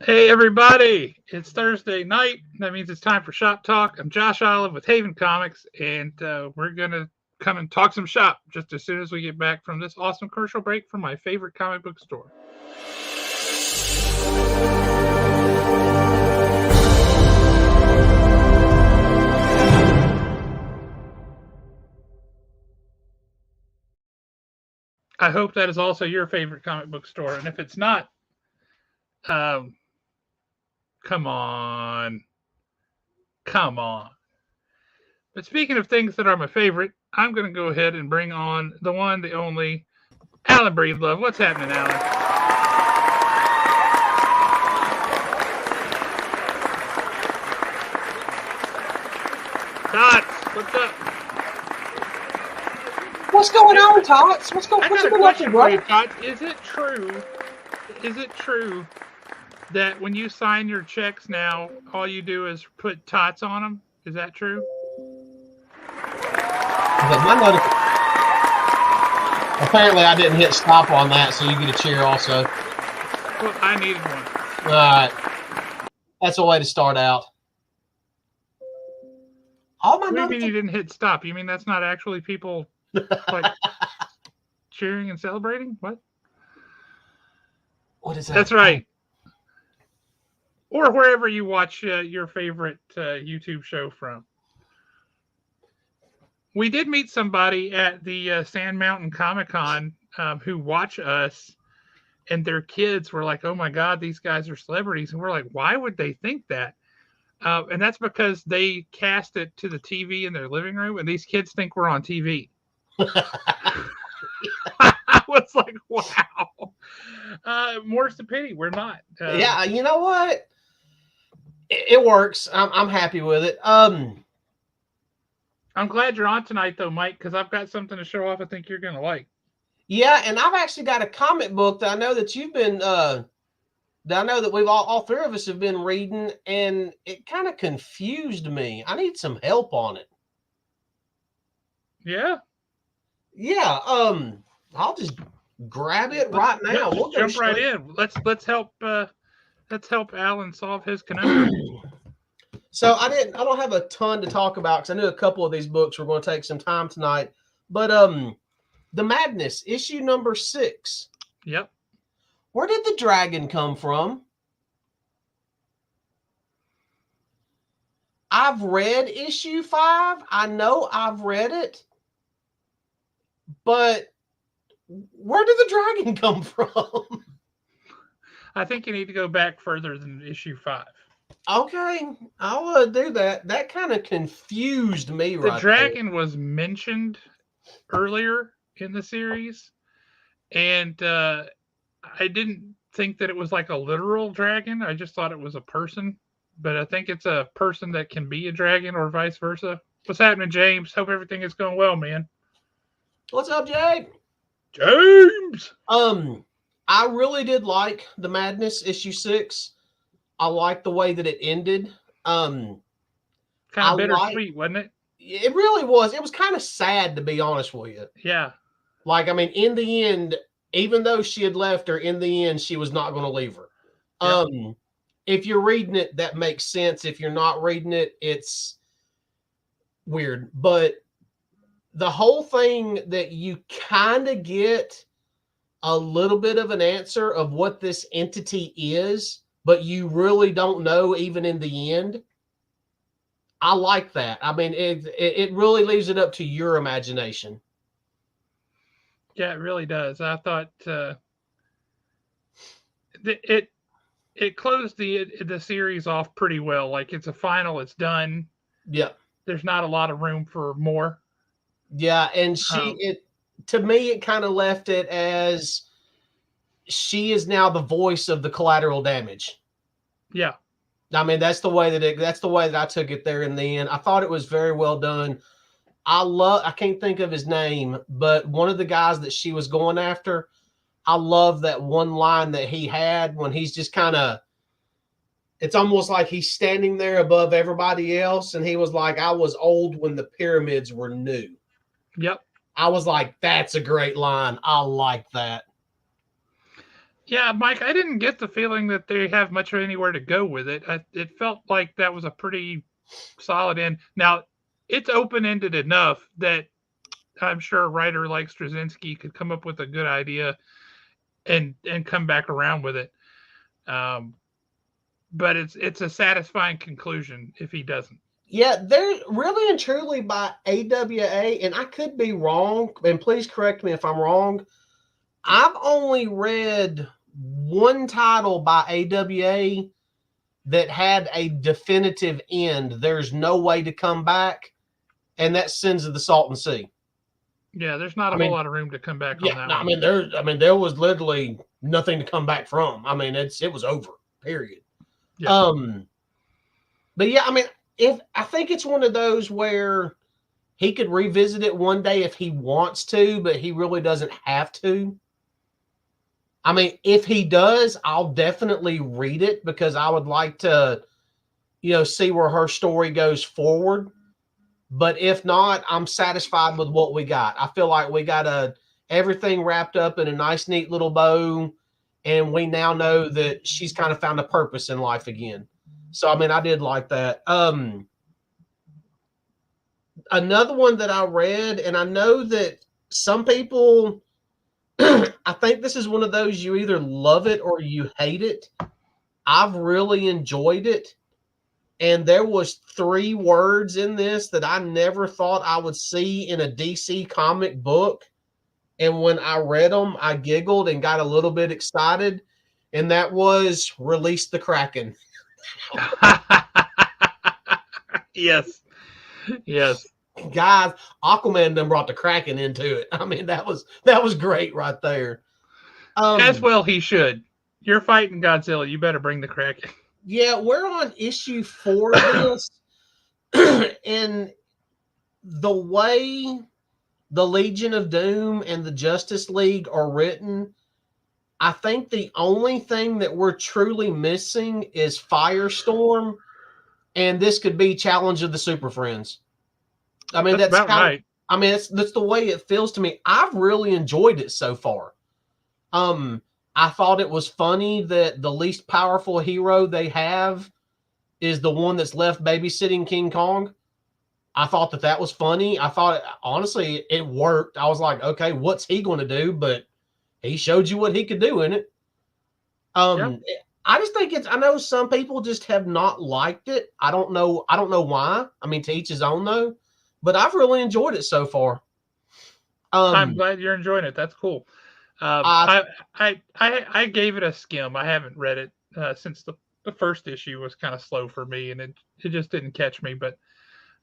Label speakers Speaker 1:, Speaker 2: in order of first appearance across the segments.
Speaker 1: Hey everybody, it's Thursday night. That means it's time for Shop Talk. I'm Josh Olive with Haven Comics, and we're going to come and talk some shop just as soon as we get back from this awesome commercial break from my favorite comic book store. I hope that is also your favorite comic book store, and if it's not, um, come on. Come on. But speaking of things that are my favorite, I'm going to go ahead and bring on the one, the only, Alan Breedlove. What's happening, Alan? Tots, what's up?
Speaker 2: What's going on, Tots? What's
Speaker 1: I
Speaker 2: you
Speaker 1: got a
Speaker 2: been up to,
Speaker 1: question for you,
Speaker 2: brother?
Speaker 1: Tots. Is it true? Is it true that when you sign your checks now, all you do is put tots on them? Is that true?
Speaker 2: Apparently, I didn't hit stop on that, so you get a cheer also.
Speaker 1: Well, I needed one.
Speaker 2: All right. That's a way to start out.
Speaker 1: All my what do you mean you didn't hit stop? You mean that's not actually people like cheering and celebrating?
Speaker 2: What is that?
Speaker 1: That's right. Or wherever you watch your favorite YouTube show from. We did meet somebody at the Sand Mountain Comic Con who watch us, and their kids were like, "Oh my God, these guys are celebrities," and we're like, "Why would they think that?" And that's because they cast it to the TV in their living room, and these kids think we're on TV. I was like, "Wow." More's the pity, we're not.
Speaker 2: Yeah, you know what? It works. I'm happy with it.
Speaker 1: I'm glad you're on tonight, though, Mike, because I've got something to show off. I think you're going to like.
Speaker 2: Yeah, and I've actually got a comic book that I know that you've been. That I know that we've all three of us have been reading, and it kind of confused me. I need some help on it.
Speaker 1: Yeah.
Speaker 2: Yeah. I'll just grab it right now.
Speaker 1: We'll jump right in. Let's help Alan solve his conundrum.
Speaker 2: So I don't have a ton to talk about because I knew a couple of these books were going to take some time tonight. But The Madness, issue number 6.
Speaker 1: Yep.
Speaker 2: Where did the dragon come from? I've read issue 5. I know I've read it. But where did the dragon come from?
Speaker 1: I think you need to go back further than issue 5.
Speaker 2: Okay, I'll do that. That kind of confused me right
Speaker 1: The dragon was mentioned earlier in the series, and I didn't think that it was like a literal dragon. I just thought it was a person, but I think it's a person that can be a dragon or vice versa. What's happening, James? Hope everything is going well, man.
Speaker 2: What's up, Jay?
Speaker 1: James!
Speaker 2: I really did like The Madness issue 6. I liked the way that it ended.
Speaker 1: Kind of bittersweet, wasn't it?
Speaker 2: It really was. It was kind of sad, to be honest with you.
Speaker 1: Yeah.
Speaker 2: Like, I mean, in the end, even though she had left her, in the end, she was not going to leave her. Yep. If you're reading it, that makes sense. If you're not reading it, it's weird. But the whole thing that you kind of get a little bit of an answer of what this entity is, but you really don't know even in the end. I like that. I mean, it really leaves it up to your imagination.
Speaker 1: Yeah, it really does. I thought it closed the series off pretty well. Like, it's a final, it's done.
Speaker 2: Yeah.
Speaker 1: There's not a lot of room for more.
Speaker 2: Yeah, and to me, it kind of left it as she is now the voice of the collateral damage.
Speaker 1: Yeah.
Speaker 2: I mean, that's the way that I took it there in the end. I thought it was very well done. I can't think of his name, but one of the guys that she was going after, I love that one line that he had when he's just kind of, it's almost like he's standing there above everybody else. And he was like, I was old when the pyramids were new.
Speaker 1: Yep.
Speaker 2: I was like, that's a great line. I like that.
Speaker 1: Yeah, Mike, I didn't get the feeling that they have much of anywhere to go with it. It felt like that was a pretty solid end. Now, it's open ended enough that I'm sure a writer like Straczynski could come up with a good idea and come back around with it. Um, but it's a satisfying conclusion if he doesn't.
Speaker 2: Yeah, they're really and truly by AWA, and I could be wrong, and please correct me if I'm wrong. I've only read one title by AWA that had a definitive end. There's no way to come back, and that's Sins of the Salton Sea.
Speaker 1: Yeah, there's not
Speaker 2: I
Speaker 1: a whole
Speaker 2: mean,
Speaker 1: lot of room to come back on
Speaker 2: yeah,
Speaker 1: that
Speaker 2: no,
Speaker 1: one.
Speaker 2: there was literally nothing to come back from. I mean, it was over. Period.
Speaker 1: Yeah.
Speaker 2: But yeah, I mean, if I think it's one of those where he could revisit it one day if he wants to, but he really doesn't have to. I mean, if he does, I'll definitely read it because I would like to, see where her story goes forward. But if not, I'm satisfied with what we got. I feel like we got everything wrapped up in a nice, neat little bow, and we now know that she's kind of found a purpose in life again. So, I mean, I did like that. Another one that I read, and I know that some people, I think this is one of those you either love it or you hate it. I've really enjoyed it. And there was 3 words in this that I never thought I would see in a DC comic book. And when I read them, I giggled and got a little bit excited. And that was Release the Kraken.
Speaker 1: Yes. Yes.
Speaker 2: Guys, Aquaman then brought the Kraken into it. I mean, that was great right there.
Speaker 1: As well he should. You're fighting Godzilla. You better bring the Kraken.
Speaker 2: Yeah, we're on issue 4 of this. And the way the Legion of Doom and the Justice League are written, I think the only thing that we're truly missing is Firestorm, and this could be Challenge of the Super Friends. I mean,
Speaker 1: that's about right.
Speaker 2: I mean, that's the way it feels to me. I've really enjoyed it so far. I thought it was funny that the least powerful hero they have is the one that's left babysitting King Kong. I thought that was funny. I thought, honestly, it worked. I was like, okay, what's he going to do? But he showed you what he could do in it. Yep. I just think I know some people just have not liked it. I don't know why. I mean, to each his own though, but I've really enjoyed it so far.
Speaker 1: I'm glad you're enjoying it. That's cool. I gave it a skim. I haven't read it since the first issue was kind of slow for me, and it just didn't catch me. But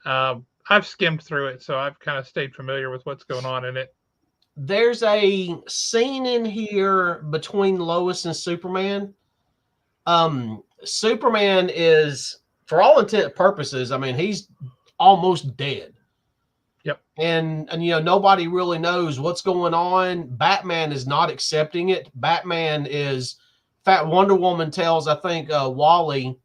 Speaker 1: I've skimmed through it, so I've kind of stayed familiar with what's going on in it.
Speaker 2: There's a scene in here between Lois and Superman. Superman is, for all intent and purposes, I mean, he's almost dead.
Speaker 1: Yep.
Speaker 2: And nobody really knows what's going on. Batman is not accepting it. Batman is, in fact, Wonder Woman tells, I think, Wally,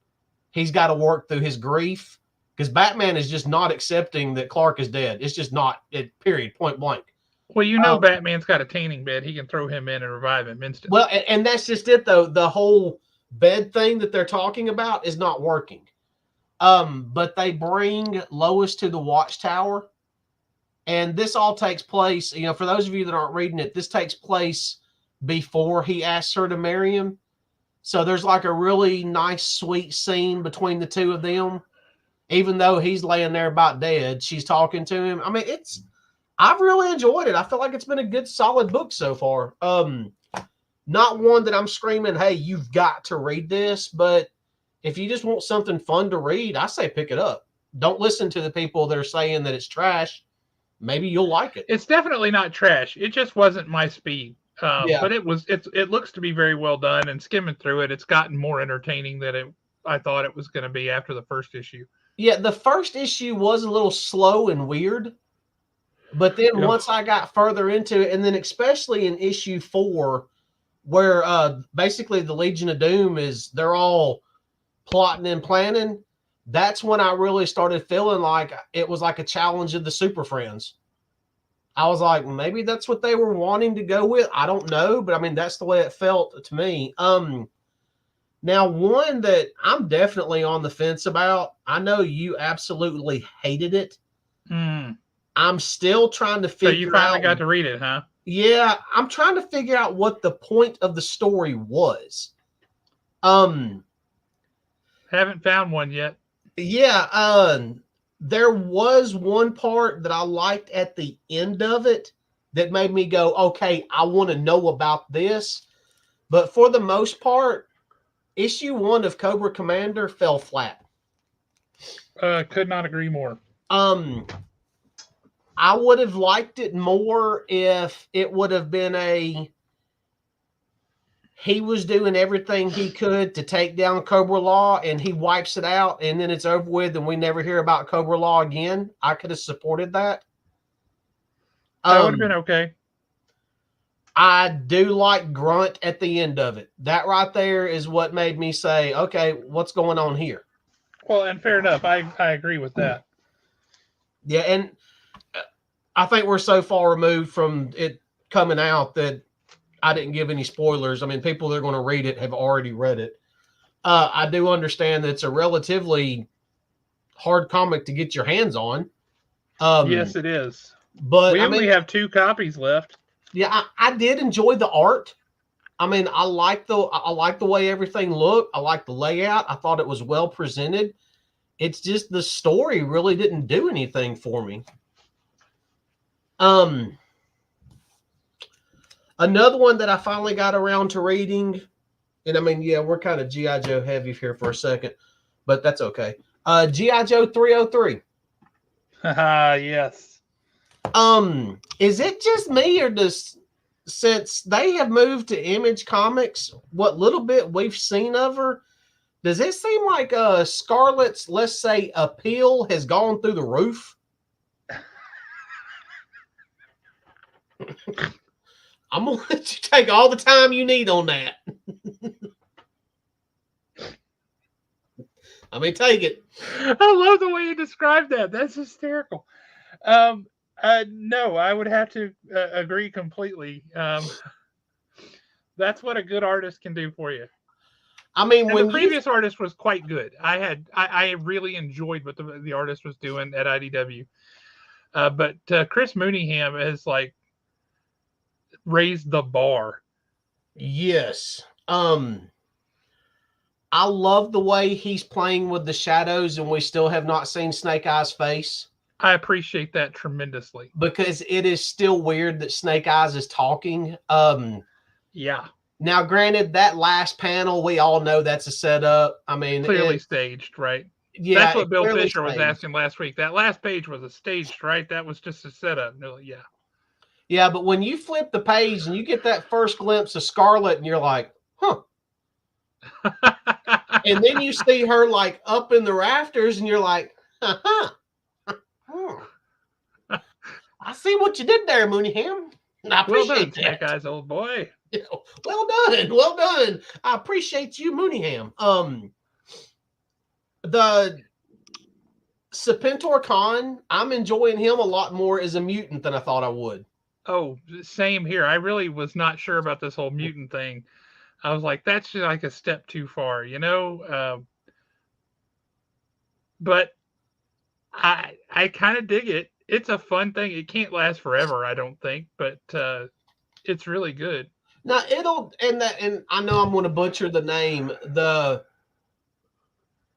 Speaker 2: he's got to work through his grief because Batman is just not accepting that Clark is dead. It's just not, period, point blank.
Speaker 1: Well, Batman's got a tanning bed. He can throw him in and revive him instantly.
Speaker 2: Well, and that's just it, though. The whole bed thing that they're talking about is not working. But they bring Lois to the Watchtower. And this all takes place, for those of you that aren't reading it, this takes place before he asks her to marry him. So there's like a really nice, sweet scene between the two of them. Even though he's laying there about dead, she's talking to him. I mean, I've really enjoyed it. I feel like it's been a good, solid book so far. Not one that I'm screaming, hey, you've got to read this. But if you just want something fun to read, I say pick it up. Don't listen to the people that are saying that it's trash. Maybe you'll like it.
Speaker 1: It's definitely not trash. It just wasn't my speed. But it looks to be very well done, and skimming through it, it's gotten more entertaining than I thought it was going to be after the first issue.
Speaker 2: Yeah, the first issue was a little slow and weird. But then once I got further into it, and then especially in issue 4, where basically the Legion of Doom they're all plotting and planning, that's when I really started feeling like it was like a challenge of the Super Friends. I was like, maybe that's what they were wanting to go with. I don't know, but I mean, that's the way it felt to me. Now, one that I'm definitely on the fence about, I know you absolutely hated it.
Speaker 1: Mm.
Speaker 2: I'm still trying to figure out.
Speaker 1: So you finally got to read it, huh?
Speaker 2: Yeah, I'm trying to figure out what the point of the story was.
Speaker 1: Haven't found one yet.
Speaker 2: Yeah, there was one part that I liked at the end of it that made me go, okay, I want to know about this. But for the most part, issue 1 of Cobra Commander fell flat.
Speaker 1: Could not agree more.
Speaker 2: I would have liked it more if it would have been he was doing everything he could to take down Cobra Law and he wipes it out and then it's over with and we never hear about Cobra Law again. I could have supported that.
Speaker 1: That would have been okay.
Speaker 2: I do like Grunt at the end of it. That right there is what made me say, okay, what's going on here?
Speaker 1: Well, and fair enough. I agree with that.
Speaker 2: Yeah, and I think we're so far removed from it coming out that I didn't give any spoilers. I mean, people that are going to read it have already read it. I do understand that it's a relatively hard comic to get your hands on.
Speaker 1: Yes, it is.
Speaker 2: But
Speaker 1: we only have 2 copies left.
Speaker 2: Yeah, I did enjoy the art. I mean, I like the way everything looked. I like the layout. I thought it was well presented. It's just the story really didn't do anything for me. Another one that I finally got around to reading, and I mean, yeah, we're kind of G.I. Joe heavy here for a second, but that's okay. G.I. Joe 303.
Speaker 1: Yes.
Speaker 2: Is it just me or since they have moved to Image Comics, what little bit we've seen of her, does it seem like Scarlett's, let's say, appeal has gone through the roof? I'm going to let you take all the time you need on that. I mean, take it.
Speaker 1: I love the way you described that. That's hysterical. No, I would have to agree completely. That's what a good artist can do for you.
Speaker 2: I mean,
Speaker 1: when the previous artist was quite good. I really enjoyed what the artist was doing at IDW. But Chris Mooneyham has like raised the bar.
Speaker 2: Yes. I love the way he's playing with the shadows, and we still have not seen Snake Eyes' face.
Speaker 1: I appreciate that tremendously.
Speaker 2: Because it is still weird that Snake Eyes is talking.
Speaker 1: Yeah.
Speaker 2: Now, granted, that last panel, we all know that's a setup. I mean,
Speaker 1: clearly staged, right?
Speaker 2: Yeah.
Speaker 1: That's what Bill Fisher was asking last week. That last page was a staged, right? That was just a setup. No, yeah.
Speaker 2: Yeah, but when you flip the page and you get that first glimpse of Scarlett and you're like, huh. And then you see her like up in the rafters and you're like, huh. I see what you did there, Mooneyham. I appreciate that.
Speaker 1: Snake Eyes, old boy.
Speaker 2: Well done. Well done. I appreciate you, Mooneyham. The Serpentor Khan, I'm enjoying him a lot more as a mutant than I thought I would.
Speaker 1: Oh, same here. I really was not sure about this whole mutant thing. I was like, that's just like a step too far, you know? But I kind of dig it. It's a fun thing. It can't last forever, I don't think, but it's really good.
Speaker 2: Now and I know I'm going to butcher the name. The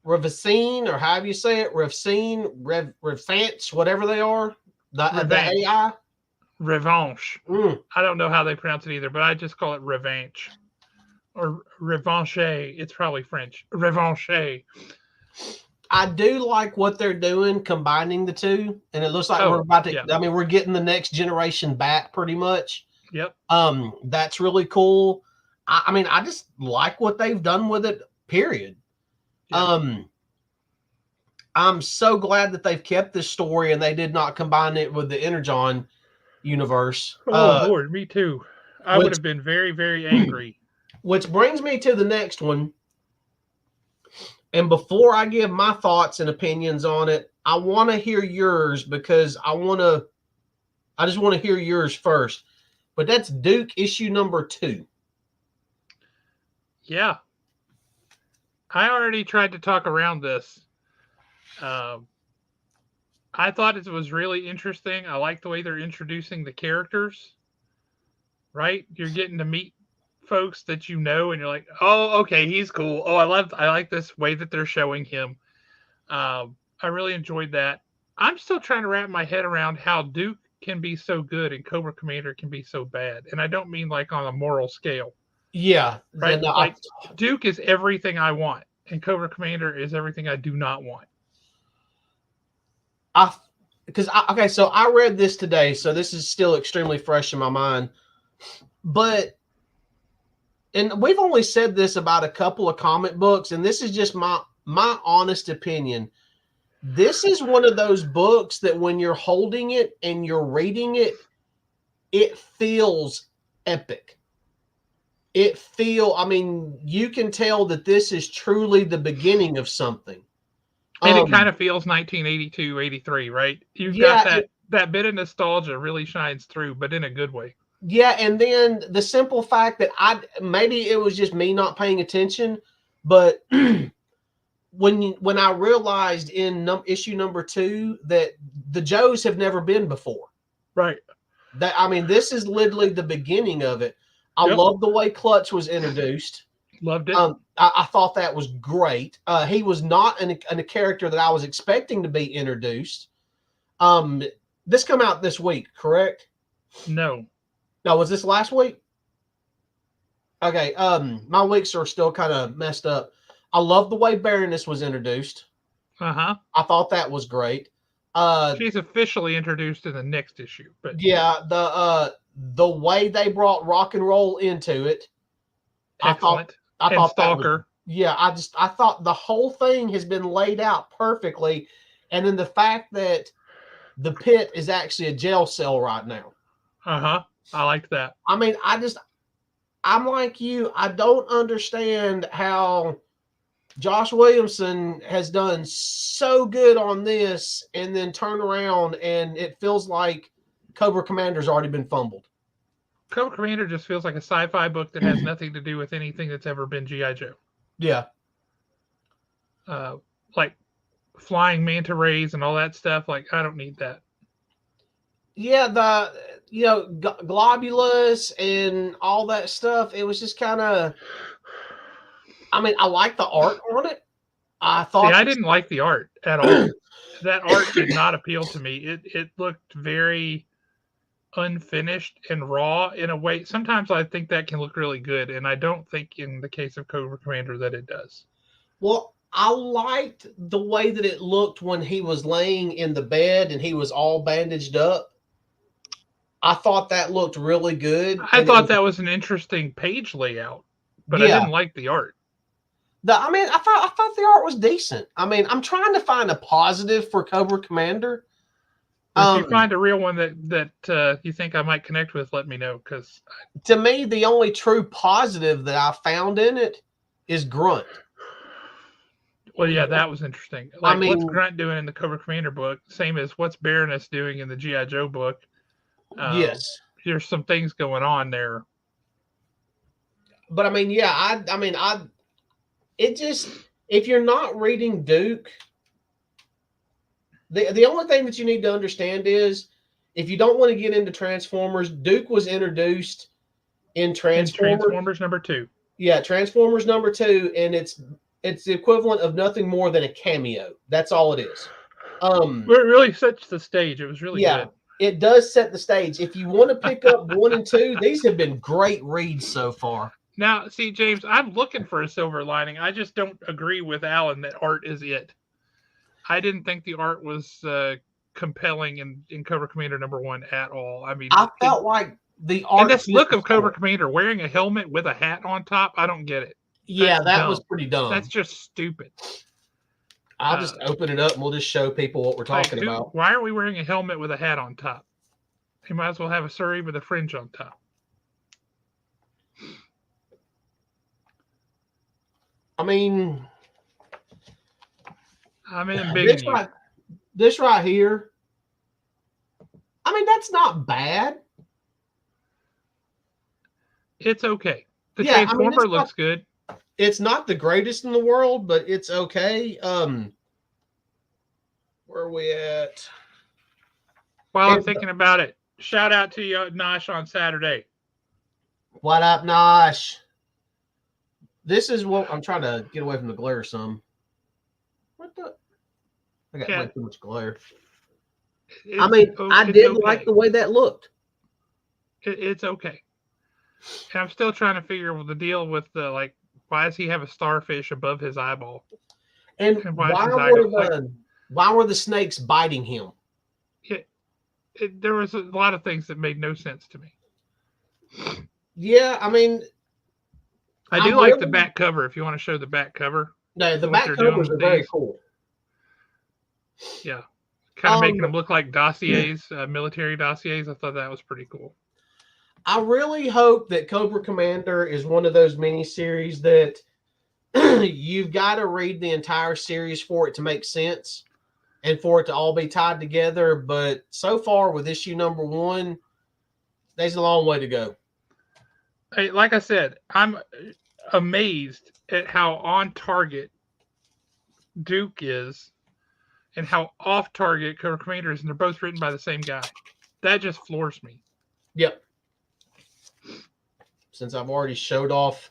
Speaker 2: Revacine, or however you say it, Revance, whatever they are. The AI.
Speaker 1: Revanche. I don't know how they pronounce it either, but I just call it Revanche. Or Revanche. It's probably French. Revanche.
Speaker 2: I do like what they're doing, combining the two, and it looks like we're about to. Yeah. I mean, we're getting the next generation back, pretty much.
Speaker 1: Yep.
Speaker 2: That's really cool. I mean, I just like what they've done with it. Period. Yep. I'm so glad that they've kept this story and they did not combine it with the Energon universe.
Speaker 1: Oh Lord, me too. I would have been very, very angry.
Speaker 2: Which brings me to the next one. And before I give my thoughts and opinions on it, I want to hear yours because I want to I just want to hear yours first. But that's Duke issue number 2.
Speaker 1: Yeah. I already tried to talk around this. I thought it was really interesting. I like the way they're introducing the characters. Right? You're getting to meet folks that you know, and you're like, oh, okay, he's cool. Oh, I like this way that they're showing him. I really enjoyed that. I'm still trying to wrap my head around how Duke can be so good and Cobra Commander can be so bad, and I don't mean like on a moral scale.
Speaker 2: Yeah.
Speaker 1: Right? Like Duke is everything I want, and Cobra Commander is everything I do not want.
Speaker 2: Okay, so I read this today, so this is still extremely fresh in my mind. But, and we've only said this about a couple of comic books, and this is just my honest opinion. This is one of those books that when you're holding it and you're reading it, it feels epic. I mean, you can tell that this is truly the beginning of something.
Speaker 1: And it kind of feels 1982, 83, right? You've got that bit of nostalgia really shines through, but in a good way.
Speaker 2: Yeah, and then the simple fact that maybe it was just me not paying attention, but when I realized in issue number 2 that the Joes have never been before.
Speaker 1: Right.
Speaker 2: This is literally the beginning of it. I love the way Clutch was introduced.
Speaker 1: Loved it.
Speaker 2: I thought that was great. He was not a character that I was expecting to be introduced. This come out this week, correct?
Speaker 1: No.
Speaker 2: No, was this last week? Okay. My weeks are still kind of messed up. I love the way Baroness was introduced.
Speaker 1: Uh-huh.
Speaker 2: I thought that was great.
Speaker 1: She's officially introduced in the next issue, but
Speaker 2: yeah, the way they brought rock and roll into it.
Speaker 1: Excellent.
Speaker 2: I thought
Speaker 1: Stalker.
Speaker 2: I thought the whole thing has been laid out perfectly. And then the fact that the pit is actually a jail cell right now.
Speaker 1: Uh-huh. I liked that.
Speaker 2: I mean, I'm like you. I don't understand how Josh Williamson has done so good on this and then turn around and it feels like Cobra Commander's already been fumbled.
Speaker 1: Cobra Commander just feels like a sci-fi book that has nothing to do with anything that's ever been G.I. Joe.
Speaker 2: Yeah.
Speaker 1: Like flying manta rays and all that stuff. Like, I don't need that.
Speaker 2: Yeah, globulus and all that stuff. It was just kind of, I mean, I like the art on it. I
Speaker 1: didn't like the art at all. That art did not appeal to me. It looked very unfinished and raw in a way. Sometimes I think that can look really good, and I don't think in the case of Cobra Commander that it does.
Speaker 2: Well, I liked the way that it looked when he was laying in the bed and he was all bandaged up. I thought that looked really good.
Speaker 1: I thought that was an interesting page layout, but I didn't like the art.
Speaker 2: I thought the art was decent. I mean, I'm trying to find a positive for Cobra Commander.
Speaker 1: If you find a real one that you think I might connect with, let me know. Because
Speaker 2: to me, the only true positive that I found in it is Grunt.
Speaker 1: Well, yeah, that was interesting. Like, what's Grunt doing in the Cobra Commander book? Same as what's Baroness doing in the G.I. Joe book.
Speaker 2: Yes.
Speaker 1: There's some things going on there.
Speaker 2: But I mean, yeah, if you're not reading Duke, the only thing that you need to understand is if you don't want to get into Transformers, Duke was introduced in
Speaker 1: Transformers number 2.
Speaker 2: Yeah, Transformers number 2, and it's the equivalent of nothing more than a cameo. That's all it is.
Speaker 1: It really sets the stage. It was really good.
Speaker 2: It does set the stage. If you want to pick up 1 and 2, these have been great reads so far.
Speaker 1: Now, see, James, I'm looking for a silver lining. I just don't agree with Alan that art is it. I didn't think the art was compelling in Cobra Commander number 1 at all. I mean,
Speaker 2: I felt like the art.
Speaker 1: And this look of Cobra Commander wearing a helmet with a hat on top, I don't get it.
Speaker 2: Yeah, that was pretty dumb.
Speaker 1: That's just stupid.
Speaker 2: I'll just open it up and we'll just show people what we're talking about.
Speaker 1: Why are we wearing a helmet with a hat on top? You might as well have a Surrey with a fringe on top.
Speaker 2: I mean,
Speaker 1: I'm in big.
Speaker 2: This right here I mean, that's not bad.
Speaker 1: It's okay. The
Speaker 2: Yeah, I mean,
Speaker 1: Transformer looks good.
Speaker 2: It's not the greatest in the world, but it's okay. Where are we at?
Speaker 1: While I'm thinking about it, shout out to you, Nosh, on Saturday.
Speaker 2: What up, Nosh? This is what I'm trying to get away from the glare some. What the? I got way too much glare. I mean, I did like the way that looked.
Speaker 1: It's okay. And I'm still trying to figure out the deal with the, like, why does he have a starfish above his eyeball?
Speaker 2: And why were the snakes biting him?
Speaker 1: There was a lot of things that made no sense to me.
Speaker 2: Yeah, I mean,
Speaker 1: I do like the back cover. If you want to show the back cover,
Speaker 2: no, the back covers are very cool.
Speaker 1: Yeah, kind of making them look like dossiers, military dossiers. I thought that was pretty cool.
Speaker 2: I really hope that Cobra Commander is one of those miniseries that you've got to read the entire series for it to make sense and for it to all be tied together. But so far with issue number 1, there's a long way to go.
Speaker 1: Hey, like I said, I'm amazed at how on target Duke is and how off target Cobra Commander is, and they're both written by the same guy. That just floors me.
Speaker 2: Yep. Since I've already showed off.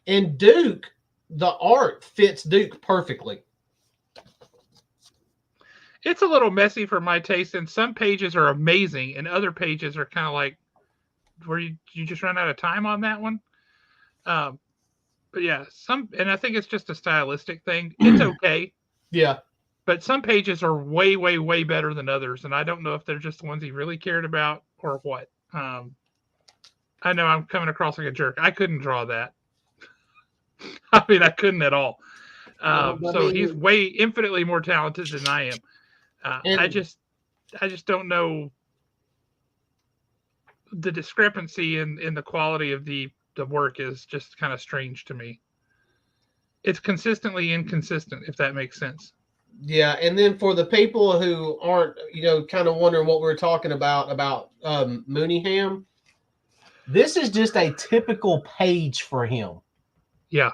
Speaker 2: And Duke, the art fits Duke perfectly.
Speaker 1: It's a little messy for my taste, and some pages are amazing, and other pages are kind of like, where you just run out of time on that one. But yeah, and I think it's just a stylistic thing. It's okay.
Speaker 2: Yeah.
Speaker 1: But some pages are way, way, way better than others, and I don't know if they're just the ones he really cared about or what. I know I'm coming across like a jerk. I couldn't draw that. I mean, I couldn't at all. So he's infinitely more talented than I am. I just don't know the discrepancy in the quality of the work is just kind of strange to me. It's consistently inconsistent, if that makes sense.
Speaker 2: Yeah, and then for the people who aren't, kind of wondering what we're talking about Mooneyham, this is just a typical page for him.
Speaker 1: Yeah.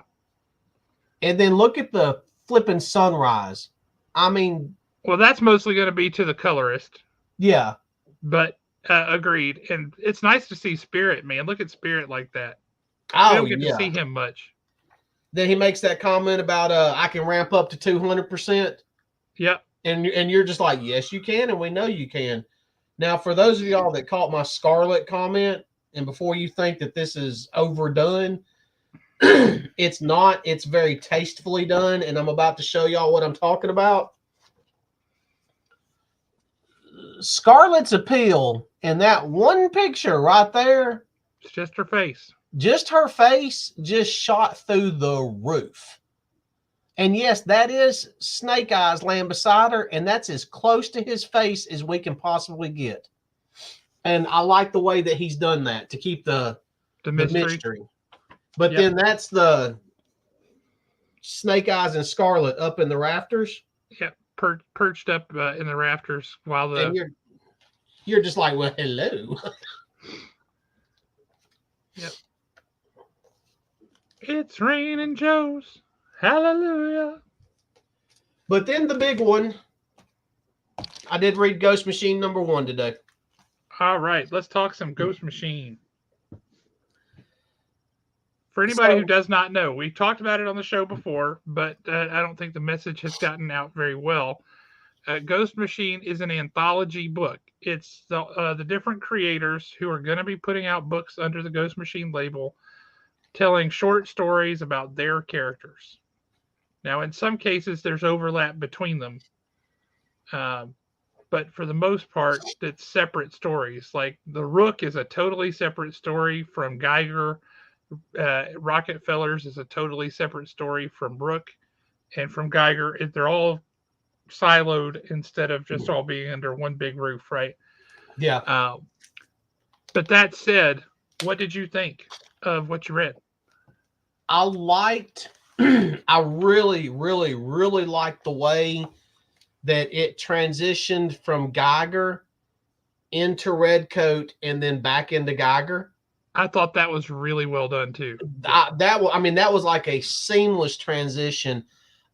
Speaker 2: And then look at the flipping sunrise. I mean,
Speaker 1: well, that's mostly going to be to the colorist.
Speaker 2: Yeah.
Speaker 1: But agreed. And it's nice to see Spirit, man. Look at Spirit like that.
Speaker 2: Oh,
Speaker 1: we don't get to see him much.
Speaker 2: Then he makes that comment about I can ramp up to 200%.
Speaker 1: Yep.
Speaker 2: And you're just like, yes, you can, and we know you can. Now, for those of y'all that caught my Scarlet comment, and before you think that this is overdone, it's not. It's very tastefully done, and I'm about to show y'all what I'm talking about. Scarlet's appeal in that one picture right there.
Speaker 1: It's just her face.
Speaker 2: Just her face just shot through the roof. And yes, that is Snake Eyes laying beside her, and that's as close to his face as we can possibly get. And I like the way that he's done that to keep the mystery. But then that's the Snake Eyes and Scarlet up in the rafters.
Speaker 1: Yep, perched up in the rafters while the.
Speaker 2: And you're just like, well, hello.
Speaker 1: Yep. It's raining Joes. Hallelujah.
Speaker 2: But then the big one. I did read Ghost Machine number 1 today.
Speaker 1: All right, let's talk some Ghost Machine. For anybody who does not know, we talked about it on the show before, but I don't think the message has gotten out very well. Ghost Machine is an anthology book. It's the different creators who are going to be putting out books under the Ghost Machine label, telling short stories about their characters. Now, in some cases, there's overlap between them. But for the most part, it's separate stories. Like The Rook is a totally separate story from Geiger. Rockefellers is a totally separate story from Rook. And from Geiger, they're all siloed instead of just all being under one big roof, right?
Speaker 2: Yeah.
Speaker 1: But that said, what did you think of what you read?
Speaker 2: I really, really, really liked the way that it transitioned from Geiger into Redcoat and then back into Geiger.
Speaker 1: I thought that was really well done too.
Speaker 2: That was like a seamless transition.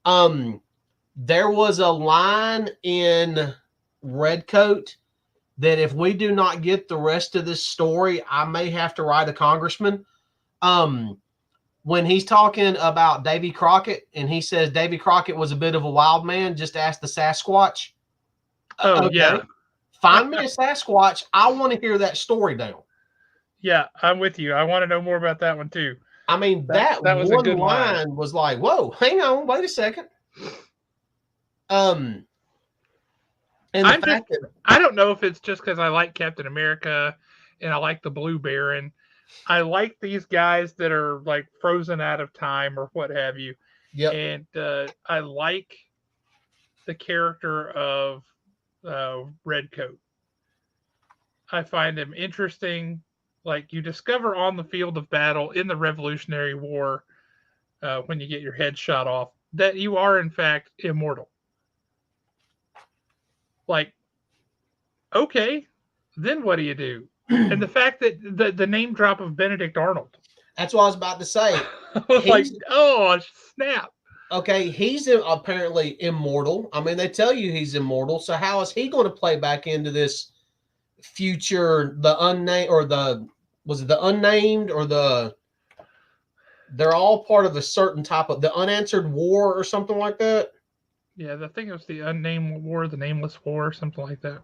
Speaker 2: There was a line in Redcoat that if we do not get the rest of this story, I may have to write a congressman. When he's talking about Davy Crockett and he says Davy Crockett was a bit of a wild man, just ask the Sasquatch.
Speaker 1: Oh, okay. Yeah.
Speaker 2: Find me a Sasquatch. I want to hear that story now.
Speaker 1: Yeah, I'm with you. I want to know more about that one too.
Speaker 2: I mean, that was one a good line was like, whoa, hang on, wait a second. And
Speaker 1: I don't know if it's just because I like Captain America and I like the Blue Baron. I like these guys that are like frozen out of time or what have you.
Speaker 2: Yeah.
Speaker 1: And I like the character of Redcoat. I find him interesting. Like you discover on the field of battle in the Revolutionary War, when you get your head shot off, that you are in fact immortal. Like, okay, then what do you do? And the fact that the name drop of Benedict Arnold.
Speaker 2: That's what I was about to say.
Speaker 1: Like, oh, snap.
Speaker 2: Okay, he's apparently immortal. I mean, they tell you he's immortal. So how is he going to play back into this future, the unnamed, or was it the unnamed, or they're all part of a certain type of the unanswered war or something like that?
Speaker 1: Yeah, I think it was the unnamed war, the nameless war, something like that.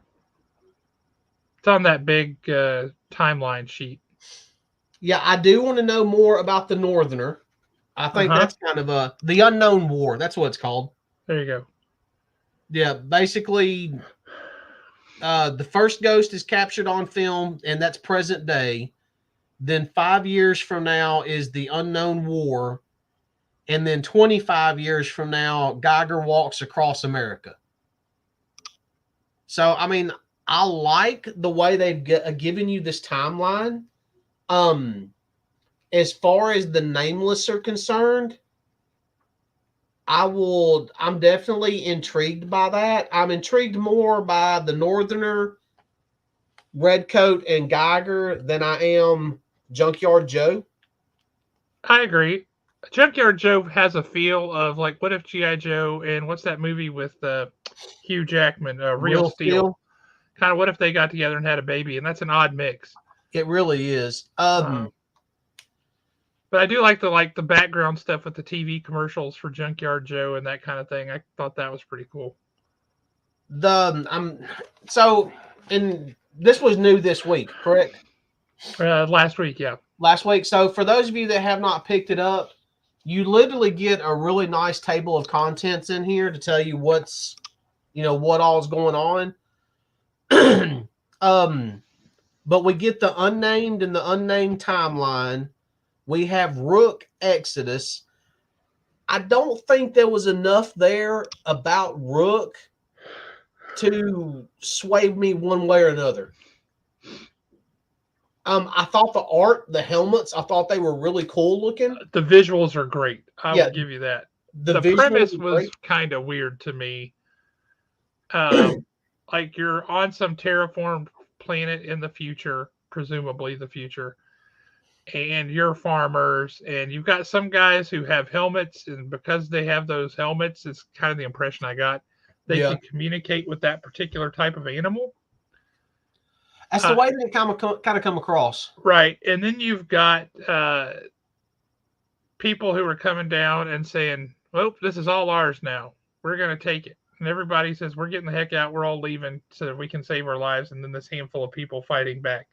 Speaker 1: It's on that big timeline sheet.
Speaker 2: Yeah, I do want to know more about the Northerner. I think that's kind of the unknown war. That's what it's called.
Speaker 1: There you go.
Speaker 2: Yeah, basically, the first ghost is captured on film, and that's present day. Then 5 years from now is the unknown war. And then 25 years from now, Geiger walks across America. So, I mean, I like the way they've given you this timeline. As far as the nameless are concerned, I'm definitely intrigued by that. I'm intrigued more by the Northerner, Redcoat, and Geiger than I am Junkyard Joe.
Speaker 1: I agree. Junkyard Joe has a feel of like, what if G.I. Joe and what's that movie with Hugh Jackman, Real Steel? Kind of what if they got together and had a baby, and that's an odd mix.
Speaker 2: It really is.
Speaker 1: But I do like the background stuff with the TV commercials for Junkyard Joe and that kind of thing. I thought that was pretty cool.
Speaker 2: And this was new this week, correct?
Speaker 1: Last week, yeah.
Speaker 2: Last week. So for those of you that have not picked it up, you literally get a really nice table of contents in here to tell you what all is going on. But we get the unnamed and the unnamed timeline. We have Rook Exodus. I don't think there was enough there about Rook to sway me one way or another. I thought the art, the helmets, I thought they were really cool looking.
Speaker 1: The visuals are great. I will give you that. The premise was kind of weird to me. Like you're on some terraformed planet in the future, presumably the future, and you're farmers, and you've got some guys who have helmets, and because they have those helmets, it's kind of the impression I got, they can communicate with that particular type of animal.
Speaker 2: That's the way they kind of come across.
Speaker 1: Right. And then you've got people who are coming down and saying, well, this is all ours now. We're going to take it. And everybody says, we're getting the heck out. We're all leaving so that we can save our lives. And then this handful of people fighting back.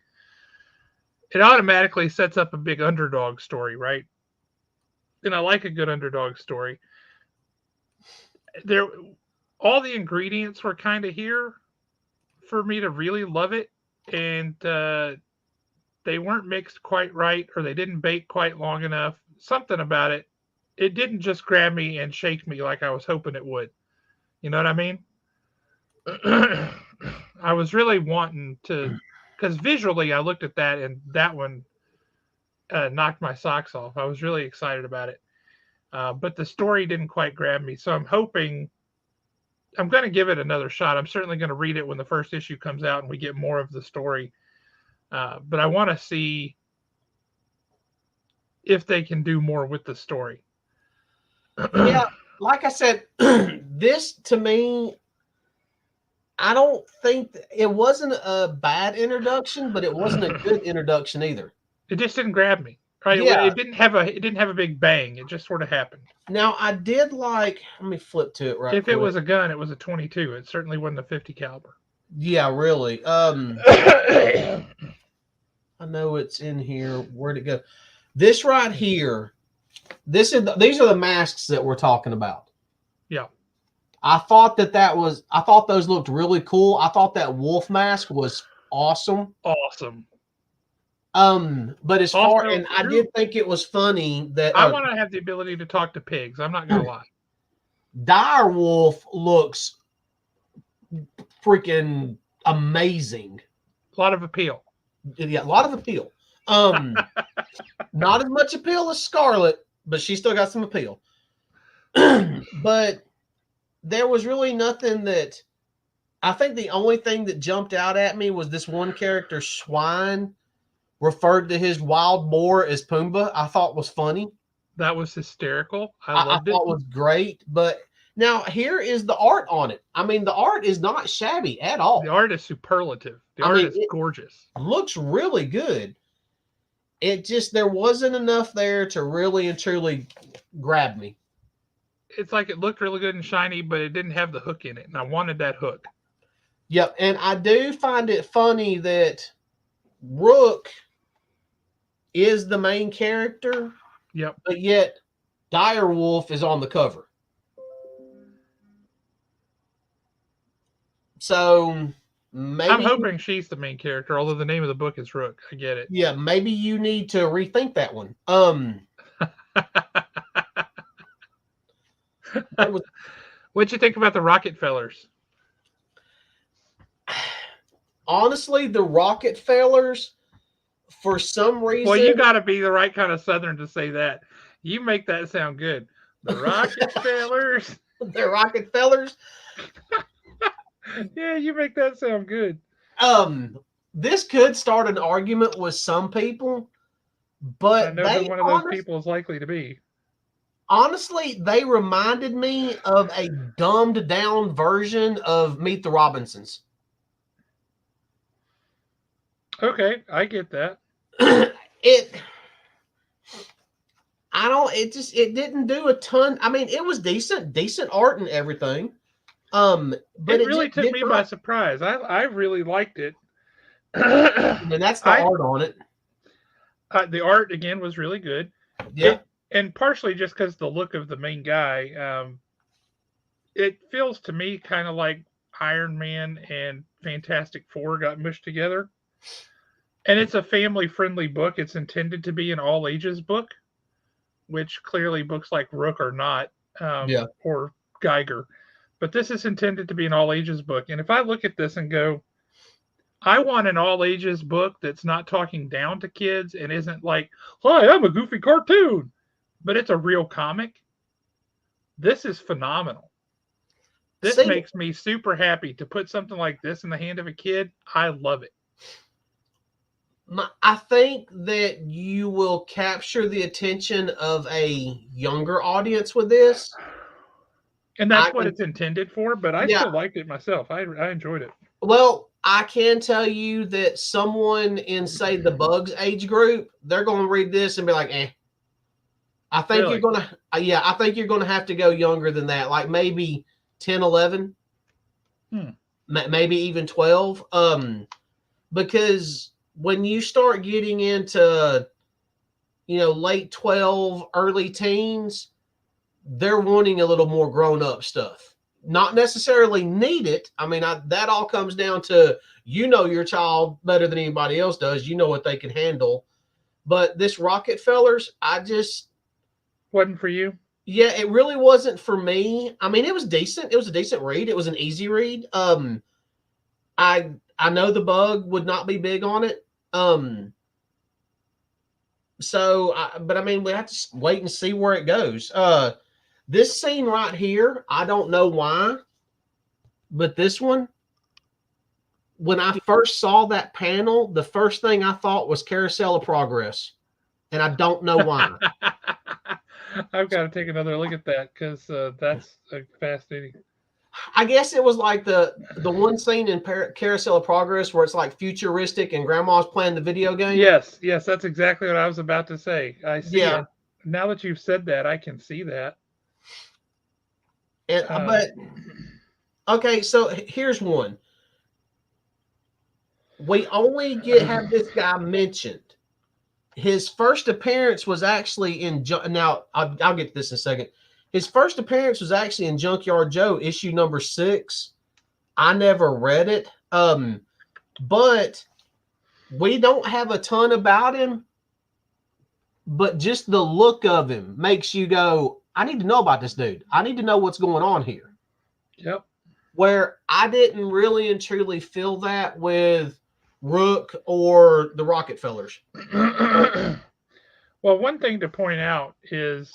Speaker 1: It automatically sets up a big underdog story, right? And I like a good underdog story. All the ingredients were kind of here for me to really love it. And they weren't mixed quite right, or they didn't bake quite long enough. Something about it. It didn't just grab me and shake me like I was hoping it would. You know what I mean? I was really wanting to, because visually I looked at that and that one knocked my socks off. I was really excited about it. But the story didn't quite grab me. So I'm hoping I'm going to give it another shot. I'm certainly going to read it when the first issue comes out and we get more of the story. But I want to see if they can do more with the story.
Speaker 2: Yeah, like I said, this to me, I don't think it wasn't a bad introduction, but it wasn't a good introduction either.
Speaker 1: It just didn't grab me. Right?
Speaker 2: Yeah.
Speaker 1: It didn't have a big bang. It just sort of happened.
Speaker 2: Now I did like. Let me flip to it right
Speaker 1: If
Speaker 2: quick.
Speaker 1: it was a gun, it was a 22. It certainly wasn't a 50 caliber.
Speaker 2: Yeah, really. I know it's in here. Where'd it go? This right here. These are the masks that we're talking about.
Speaker 1: Yeah.
Speaker 2: I thought those looked really cool. I thought that wolf mask was awesome.
Speaker 1: Awesome.
Speaker 2: But as
Speaker 1: Also,
Speaker 2: far, and I did think it was funny that
Speaker 1: I want to have the ability to talk to pigs. I'm not gonna lie.
Speaker 2: Dire Wolf looks freaking amazing.
Speaker 1: A lot of appeal.
Speaker 2: Yeah, a lot of appeal. Not as much appeal as Scarlet, but she still got some appeal. But there was really nothing that I think the only thing that jumped out at me was this one character, Swine, referred to his wild boar as Pumbaa. I thought was funny.
Speaker 1: That was hysterical. I
Speaker 2: thought it was great. But now here is the art on it. I mean, the art is not shabby at all.
Speaker 1: The art is superlative. The art is gorgeous.
Speaker 2: Looks really good. It just, there wasn't enough there to really and truly grab me.
Speaker 1: It's like it looked really good and shiny, but it didn't have the hook in it. And I wanted that hook.
Speaker 2: Yep. And I do find it funny that Rook is the main character.
Speaker 1: Yep.
Speaker 2: But yet Dire Wolf is on the cover. So maybe
Speaker 1: I'm hoping she's the main character, although the name of the book is Rook. I get it.
Speaker 2: Yeah, maybe you need to rethink that one.
Speaker 1: What'd you think about the Rockefellers?
Speaker 2: Honestly, the Rockefellers, for some reason.
Speaker 1: Well, you got to be the right kind of Southern to say that. You make that sound good. The Rockefellers.
Speaker 2: The Rockefellers.
Speaker 1: Yeah, you make that sound good.
Speaker 2: This could start an argument with some people, but
Speaker 1: I know who one of those people is likely to be.
Speaker 2: Honestly, they reminded me of a dumbed down version of Meet the Robinsons.
Speaker 1: Okay, I get that.
Speaker 2: It didn't do a ton. I mean, it was decent art and everything. But
Speaker 1: it really took me by surprise. I really liked it.
Speaker 2: And that's the art on it.
Speaker 1: The art again was really good.
Speaker 2: Yeah.
Speaker 1: And partially just because the look of the main guy, it feels to me kind of like Iron Man and Fantastic Four got mushed together. And it's a family-friendly book. It's intended to be an all-ages book, which clearly books like Rook are not, or Geiger. But this is intended to be an all-ages book. And if I look at this and go, I want an all-ages book that's not talking down to kids and isn't like, hi, I'm a goofy cartoon, but it's a real comic. This is phenomenal. This makes me super happy to put something like this in the hand of a kid. I love it.
Speaker 2: I think that you will capture the attention of a younger audience with this.
Speaker 1: And that's what it's intended for, but I still liked it myself. I enjoyed it.
Speaker 2: Well, I can tell you that someone in, say, the Bugs age group, they're going to read this and be like, eh. I think you're going to, I think you're going to have to go younger than that, like maybe 10, 11, maybe even 12. Because when you start getting into, late 12, early teens, they're wanting a little more grown-up stuff. Not necessarily need it. I mean, that all comes down to, your child better than anybody else does. You know what they can handle. But this Rockefellers,
Speaker 1: wasn't for you?
Speaker 2: Yeah, it really wasn't for me. I mean, it was decent. It was a decent read. It was an easy read. I know the Bug would not be big on it. But I mean, we have to wait and see where it goes. This scene right here, I don't know why, But this one, when I first saw that panel, the first thing I thought was Carousel of Progress, and I don't know why.
Speaker 1: I've got to take another look at that because that's fascinating.
Speaker 2: I guess it was like the one scene in Carousel of Progress where it's like futuristic and Grandma's playing the video game.
Speaker 1: Yes, yes, that's exactly what I was about to say. I see
Speaker 2: Yeah.
Speaker 1: it. Now that you've said that, I can see that.
Speaker 2: But okay, so here's one. We only have this guy mentioned. His first appearance was actually in now I'll get to this in a second. His first appearance was actually in Junkyard Joe issue number 6. I never read it, but we don't have a ton about him. But just the look of him makes you go, I need to know about this dude. I need to know what's going on here.
Speaker 1: Yep.
Speaker 2: Where I didn't really and truly feel that with Rook or the Rockefellers.
Speaker 1: Well, one thing to point out is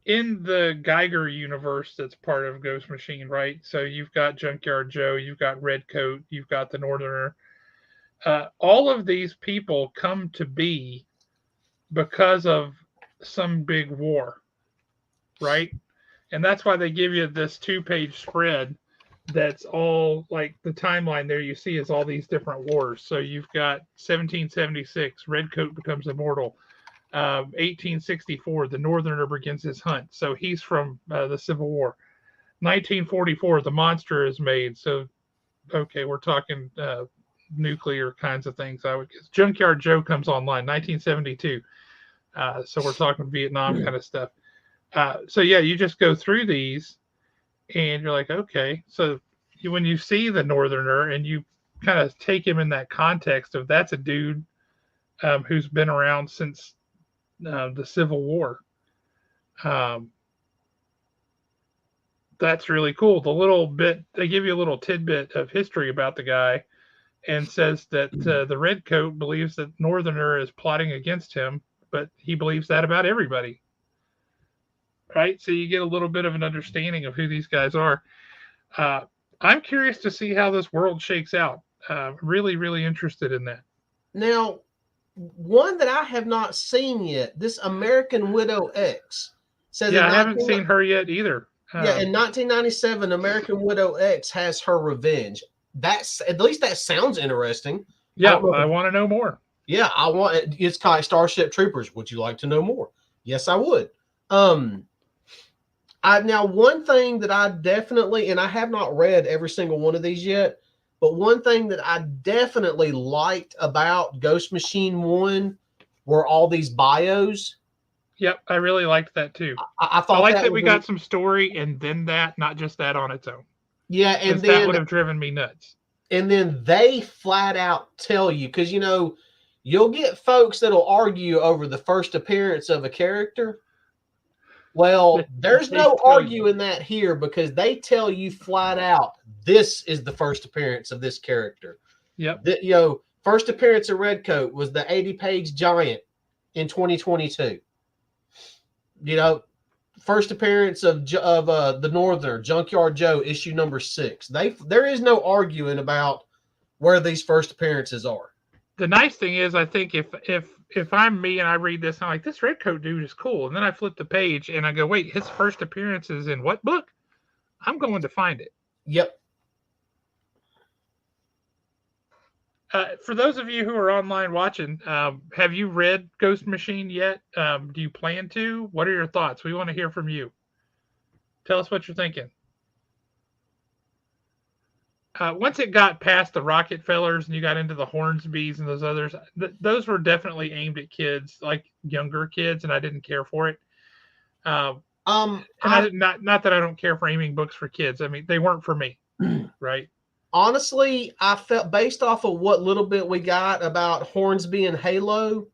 Speaker 1: in the Geiger universe that's part of Ghost Machine, right? So you've got Junkyard Joe, you've got Redcoat, you've got the Northerner. All of these people come to be because of some big war, right? And that's why they give you this 2-page spread that's all like the timeline there you see is all these different wars. So you've got 1776, Redcoat becomes immortal. 1864, the Northerner begins his hunt. So he's from the Civil War. 1944, the monster is made. So, okay, we're talking nuclear kinds of things. I would guess. Junkyard Joe comes online, 1972. So we're talking Vietnam kind of stuff. So yeah, you just go through these and you're like, okay. So when you see the Northerner and you kind of take him in that context of that's a dude who's been around since the Civil War. That's really cool. The little bit, they give you a little tidbit of history about the guy and says that the Redcoat believes that Northerner is plotting against him, but he believes that about everybody. Right? So you get a little bit of an understanding of who these guys are. I'm curious to see how this world shakes out. Really, really interested in that.
Speaker 2: Now, one that I have not seen yet, this American Widow X says.
Speaker 1: Yeah, I haven't seen her yet either.
Speaker 2: Yeah, in 1997, American Widow X has her revenge. That's at least that sounds interesting.
Speaker 1: Yeah, I want to know more.
Speaker 2: Yeah, I want it. It's kind of Starship Troopers. Would you like to know more? Yes, I would. Now one thing that I definitely, and I have not read every single one of these yet, but one thing that I definitely liked about Ghost Machine 1 were all these bios.
Speaker 1: Yep, I really liked that too.
Speaker 2: I thought
Speaker 1: I like that we got some story and then that, not just that on its own.
Speaker 2: Yeah, and then
Speaker 1: that would have driven me nuts.
Speaker 2: And then they flat out tell you, because you'll get folks that'll argue over the first appearance of a character. Well, there's no arguing that here because they tell you flat out, this is the first appearance of this character.
Speaker 1: Yep.
Speaker 2: First appearance of Redcoat was the 80-page giant in 2022. First appearance of the Northerner, Junkyard Joe, issue number 6. There is no arguing about where these first appearances are.
Speaker 1: The nice thing is, I think if I'm me and I read this, I'm like, this Redcoat dude is cool. And then I flip the page and I go, wait, his first appearance is in what book? I'm going to find it.
Speaker 2: Yep.
Speaker 1: For those of you who are online watching, have you read Ghost Machine yet? Do you plan to? What are your thoughts? We want to hear from you. Tell us what you're thinking. Once it got past the Rockefellers and you got into the Hornsbys and those others, those were definitely aimed at kids, like younger kids, and I didn't care for it. Not that I don't care for aiming books for kids. I mean, they weren't for me, right?
Speaker 2: Honestly, I felt based off of what little bit we got about Hornsby and Halo,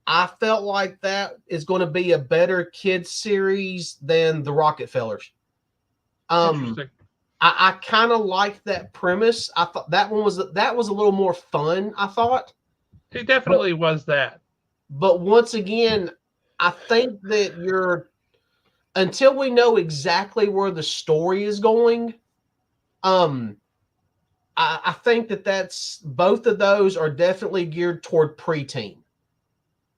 Speaker 2: I felt like that is going to be a better kids series than the Rockefellers.
Speaker 1: Interesting.
Speaker 2: I kind of liked that premise. I thought that was a little more fun. I thought
Speaker 1: it definitely was that.
Speaker 2: But once again, I think that until we know exactly where the story is going, I think that's both of those are definitely geared toward preteen.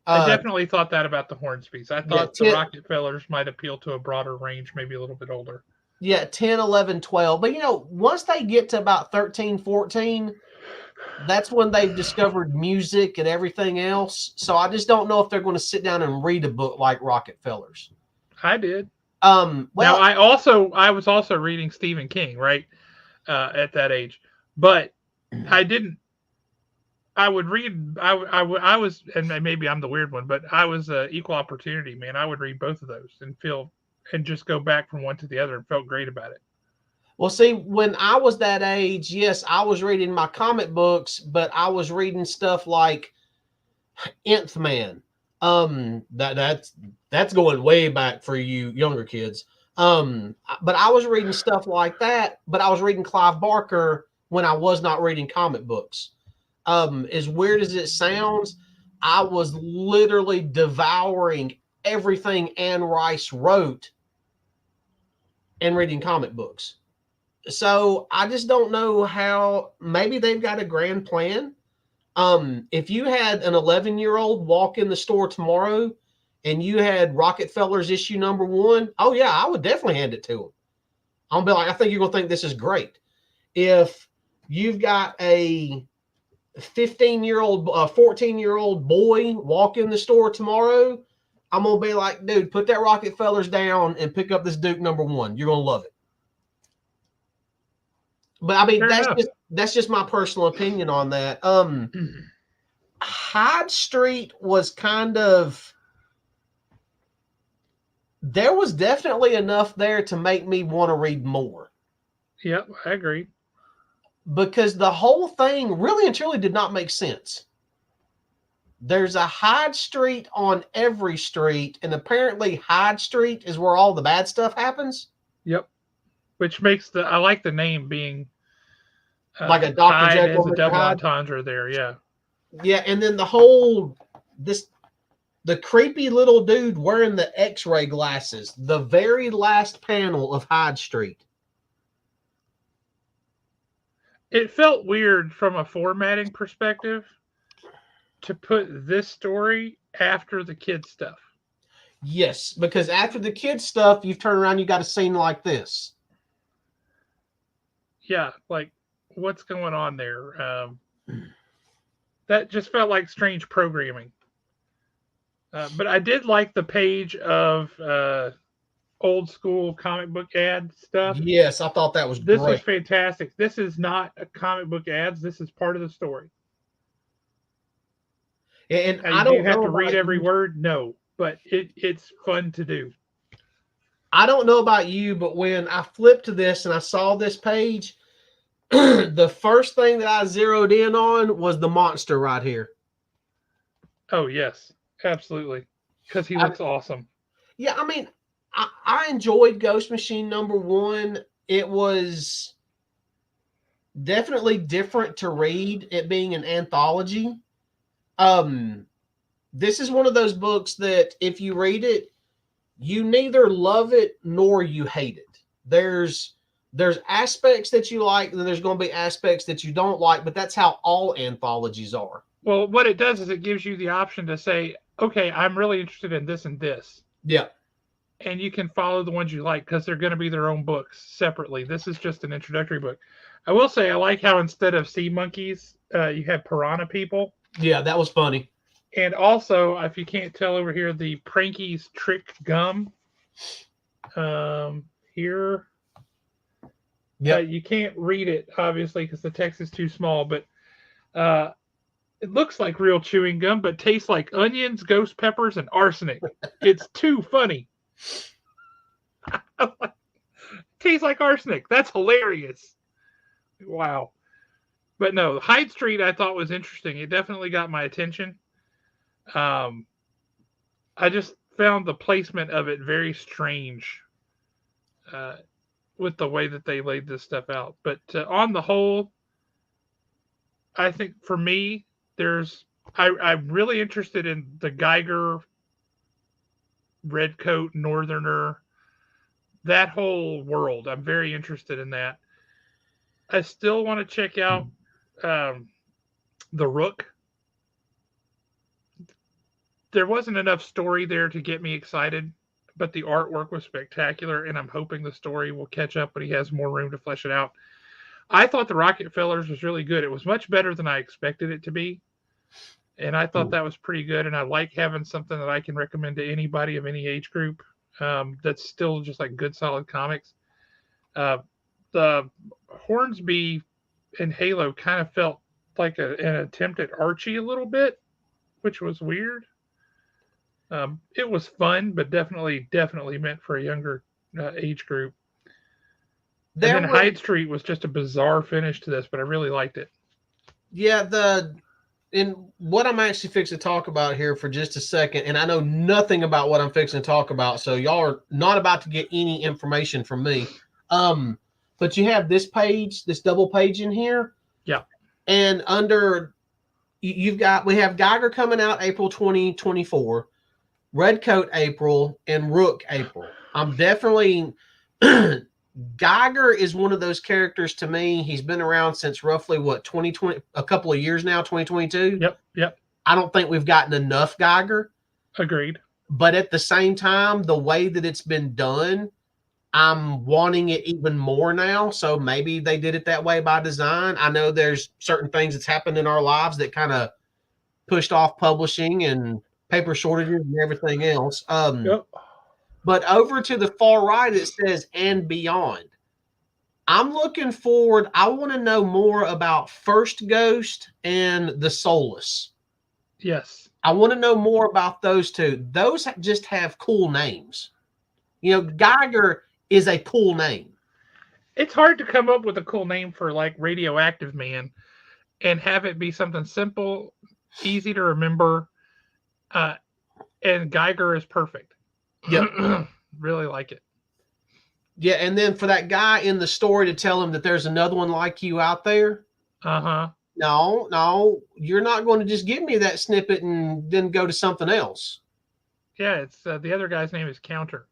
Speaker 1: I definitely thought that about the Hornsbys. I
Speaker 2: Yeah,
Speaker 1: thought the Rockefellers might appeal to a broader range, maybe a little bit older.
Speaker 2: Yeah, 10, 11, 12. But, once they get to about 13, 14, that's when they've discovered music and everything else. So I just don't know if they're going to sit down and read a book like Rockefellers.
Speaker 1: I did.
Speaker 2: Well,
Speaker 1: now I was also reading Stephen King, right, at that age, but I didn't. I would read. I was, and maybe I'm the weird one, but I was equal opportunity man. I would read both of those and just go back from one to the other and felt great about it.
Speaker 2: Well, see, when I was that age, yes, I was reading my comic books, but I was reading stuff like Nth Man. That's going way back for you younger kids. But I was reading stuff like that, but I was reading Clive Barker when I was not reading comic books. As weird as it sounds, I was literally devouring everything Anne Rice wrote and reading comic books. So I just don't know how. Maybe they've got a grand plan. If you had an 11-year-old walk in the store tomorrow and you had Rockefellers issue number 1, oh yeah, I would definitely hand it to them. I'll be like, I think you're gonna think this is great. If you've got a 15-year-old, 14-year-old boy walk in the store tomorrow, I'm gonna be like, dude, put that Rockefellers down and pick up this Duke number 1. You're gonna love it. But I mean, that's just my personal opinion on that. Hyde Street was kind of, there was definitely enough there to make me want to read more.
Speaker 1: Yep, I agree.
Speaker 2: Because the whole thing really and truly did not make sense. There's a Hyde Street on every street, and apparently Hyde Street is where all the bad stuff happens.
Speaker 1: Yep. Which makes I like the name being
Speaker 2: like a Dr. Jekyll
Speaker 1: as a double entendre there, yeah.
Speaker 2: Yeah, and then the creepy little dude wearing the X-ray glasses, the very last panel of Hyde Street.
Speaker 1: It felt weird from a formatting perspective to put this story after the kid stuff.
Speaker 2: Yes, because after the kid stuff, you've turned around, you got a scene like this.
Speaker 1: Yeah, like what's going on there? That just felt like strange programming. But I did like the page of old school comic book ad stuff.
Speaker 2: Yes, I thought that was
Speaker 1: great.
Speaker 2: This
Speaker 1: is fantastic. This is not a comic book ads. This is part of the story.
Speaker 2: And I don't
Speaker 1: have to read every word. No, but it's fun to do.
Speaker 2: I don't know about you, but when I flipped to this and I saw this page, the first thing that I zeroed in on was the monster right here.
Speaker 1: Oh, yes, absolutely. Because he looks awesome.
Speaker 2: Yeah, I mean, I enjoyed Ghost Machine number 1. It was definitely different to read, it being an anthology. This is one of those books that if you read it, you neither love it nor you hate it. There's aspects that you like, and there's going to be aspects that you don't like, but that's how all anthologies are.
Speaker 1: Well, what it does is it gives you the option to say, okay, I'm really interested in this and this.
Speaker 2: Yeah.
Speaker 1: And you can follow the ones you like because they're going to be their own books separately. This is just an introductory book. I will say I like how instead of sea monkeys, you have piranha people.
Speaker 2: Yeah, that was funny.
Speaker 1: And also, if you can't tell over here, the Prankies Trick Gum. Here. Yeah. You can't read it, obviously, because the text is too small, but it looks like real chewing gum, but tastes like onions, ghost peppers, and arsenic. It's too funny. Tastes like arsenic. That's hilarious. Wow. But no, Hyde Street I thought was interesting. It definitely got my attention. I just found the placement of it very strange with the way that they laid this stuff out. But on the whole, I think for me, I'm really interested in the Geiger redcoat northerner that whole world. I'm very interested in that. I still want to check out um, the Rook. There wasn't enough story there to get me excited, but the artwork was spectacular, and I'm hoping the story will catch up when he has more room to flesh it out. I thought the Rockefellers was really good. It was much better than I expected it to be, and I thought that was pretty good. And I like having something that I can recommend to anybody of any age group that's still just like good, solid comics. Uh, the Hornsby and Halo kind of felt like an attempt at Archie a little bit, which was weird. It was fun, but definitely meant for a younger age group. And
Speaker 2: There
Speaker 1: then
Speaker 2: were,
Speaker 1: Hyde Street was just a bizarre finish to this, but I really liked it.
Speaker 2: yeah, and what I'm actually fixing to talk about here for just a second, and I know nothing about what I'm fixing to talk about, so y'all are not about to get any information from me. But you have this page, this double page in here,
Speaker 1: Yeah.
Speaker 2: and we have Geiger coming out April 2024, Redcoat April, and Rook April. I'm definitely Geiger is one of those characters to me. He's been around since roughly 2020, a couple of years now, 2022.
Speaker 1: Yep.
Speaker 2: I don't think we've gotten enough Geiger.
Speaker 1: Agreed.
Speaker 2: But at the same time, the way that it's been done, I'm wanting it even more now. So maybe they did it that way by design. I know there's certain things that's happened in our lives that kind of pushed off publishing and paper shortages and everything else.
Speaker 1: Yep.
Speaker 2: But over to the far right, it says "and beyond." I'm looking forward. I want to know more about First Ghost and the Soulless.
Speaker 1: Yes.
Speaker 2: I want to know more about those two. Those just have cool names. Geiger is a cool name.
Speaker 1: It's hard to come up with a cool name for like Radioactive Man and have it be something simple, easy to remember, and Geiger is perfect.
Speaker 2: Yep.
Speaker 1: Really like it.
Speaker 2: Yeah, and then for that guy in the story to tell him that there's another one like you out there.
Speaker 1: Uh-huh.
Speaker 2: No, you're not going to just give me that snippet and then go to something else.
Speaker 1: Yeah, it's the other guy's name is Counter.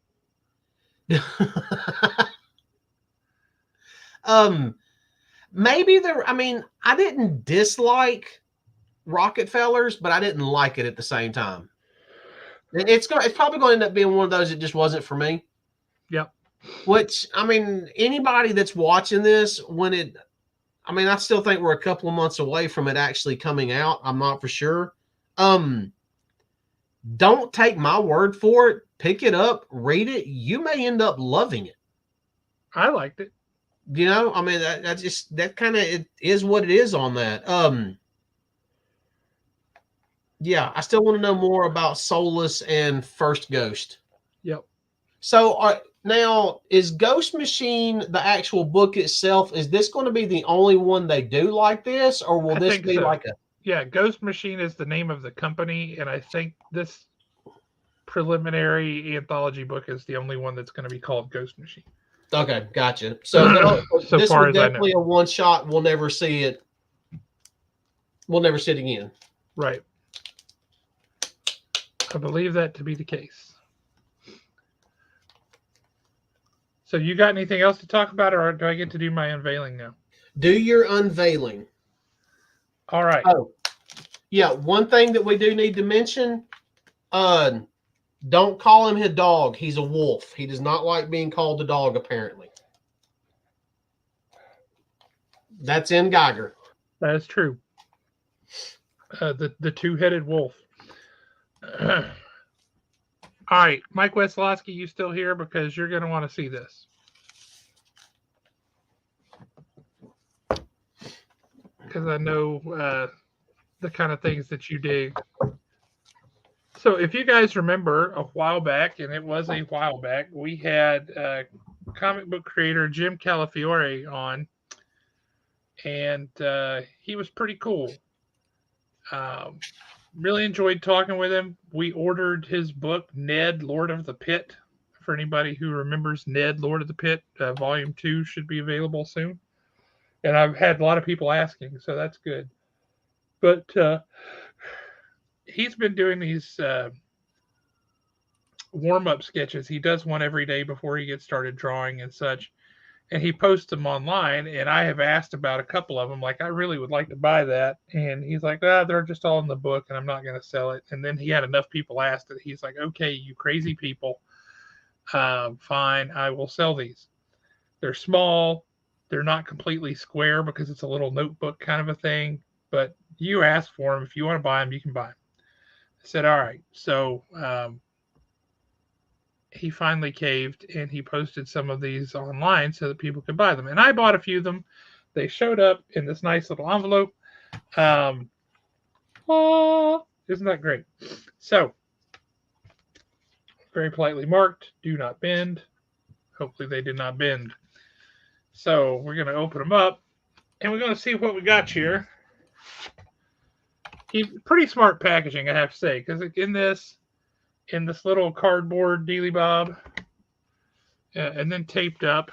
Speaker 2: Maybe I didn't dislike Rockefellers, but I didn't like it at the same time. It's probably going to end up being one of those that just wasn't for me.
Speaker 1: Yep.
Speaker 2: Which, anybody that's watching this, I still think we're a couple of months away from it actually coming out. I'm not for sure. Don't take my word for it. Pick it up, read it. You may end up loving it.
Speaker 1: I liked it.
Speaker 2: That kind of it is what it is on that. Yeah, I still want to know more about Soulless and First Ghost.
Speaker 1: Yep.
Speaker 2: So now, is Ghost Machine, the actual book itself, is this going to be the only one they do like this, or will this be like a...
Speaker 1: Yeah, Ghost Machine is the name of the company, and I think this preliminary anthology book is the only one that's going to be called Ghost Machine.
Speaker 2: Okay, gotcha. So this
Speaker 1: far
Speaker 2: is definitely a one-shot. We'll never see it. We'll never see it again.
Speaker 1: Right. I believe that to be the case. So you got anything else to talk about, or do I get to do my unveiling now?
Speaker 2: Do your unveiling.
Speaker 1: All right.
Speaker 2: Oh, yeah. One thing that we do need to mention, don't call him a dog. He's a wolf. He does not like being called a dog, apparently. That's in Geiger.
Speaker 1: That is true. The two-headed wolf. All right, Mike Weslowski, you still here? Because you're going to want to see this. Because I know the kind of things that you dig. So if you guys remember a while back, and it was a while back, we had comic book creator Jim Calafiore on, and he was pretty cool. Really enjoyed talking with him. We ordered his book, Ned, Lord of the Pit. For anybody who remembers Ned, Lord of the Pit, Volume 2 should be available soon. And I've had a lot of people asking, so that's good. But he's been doing these warm-up sketches. He does one every day before he gets started drawing and such. And he posts them online, and I have asked about a couple of them. Like, I really would like to buy that. And he's like, they're just all in the book, and I'm not going to sell it. And then he had enough people ask that he's like, okay, you crazy people. Fine, I will sell these. They're small. They're not completely square because it's a little notebook kind of a thing. But you asked for them. If you want to buy them, you can buy them. I said, all right. So he finally caved, and he posted some of these online so that people could buy them. And I bought a few of them. They showed up in this nice little envelope. Isn't that great? So, very politely marked, do not bend. Hopefully they did not bend. So we're going to open them up, and we're going to see what we got here. Pretty smart packaging, I have to say, because in this little cardboard dealy bob, and then taped up,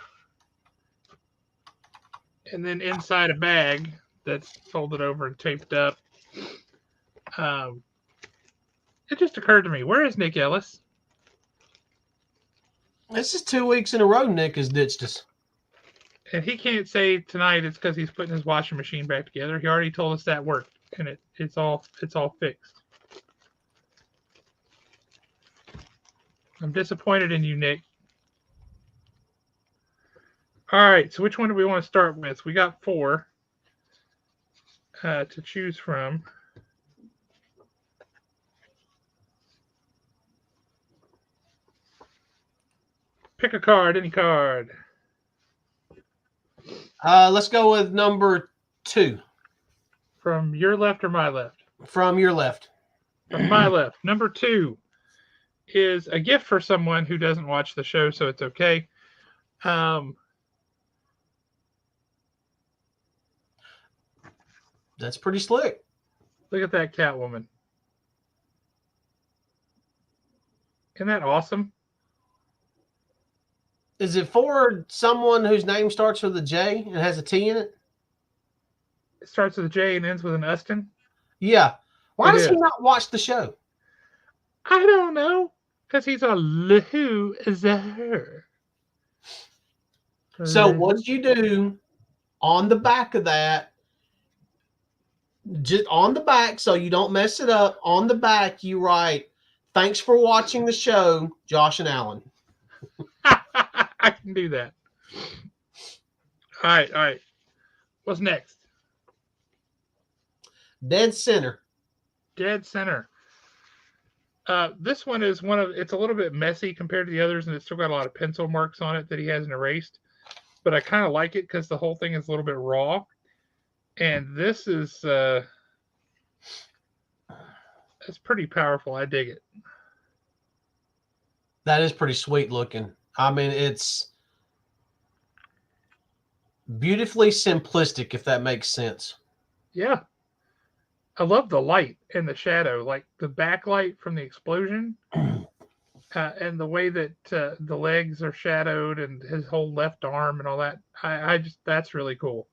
Speaker 1: and then inside a bag that's folded over and taped up. It just occurred to me, where is Nick Ellis?
Speaker 2: This is 2 weeks in a row Nick has ditched us.
Speaker 1: And he can't say tonight it's because he's putting his washing machine back together. He already told us that worked, and it's all fixed. I'm disappointed in you, Nick. All right, so which one do we want to start with? We got 4 to choose from. Pick a card, any card.
Speaker 2: Let's go with number 2.
Speaker 1: From your left or my left?
Speaker 2: From your left.
Speaker 1: From my left. Number 2 is a gift for someone who doesn't watch the show, so it's okay.
Speaker 2: That's pretty slick.
Speaker 1: Look at that Catwoman. Isn't that awesome?
Speaker 2: Is it for someone whose name starts with a J and has a T in it?
Speaker 1: It starts with a J and ends with an Ustin?
Speaker 2: Yeah. Why does he not watch the show?
Speaker 1: I don't know. Because he's a loser.
Speaker 2: So what did you do on the back of that? Just on the back, so you don't mess it up. On the back, you write, "Thanks for watching the show, Josh and Alan."
Speaker 1: I can do that. All right. What's next?
Speaker 2: Dead center.
Speaker 1: Dead center. This one is it's a little bit messy compared to the others, and it's still got a lot of pencil marks on it that he hasn't erased. But I kind of like it because the whole thing is a little bit raw. And this is it's pretty powerful. I dig it.
Speaker 2: That is pretty sweet looking. I mean, it's beautifully simplistic, if that makes sense.
Speaker 1: Yeah. I love the light and the shadow, like the backlight from the explosion, and the way that the legs are shadowed and his whole left arm and all that. That's really cool.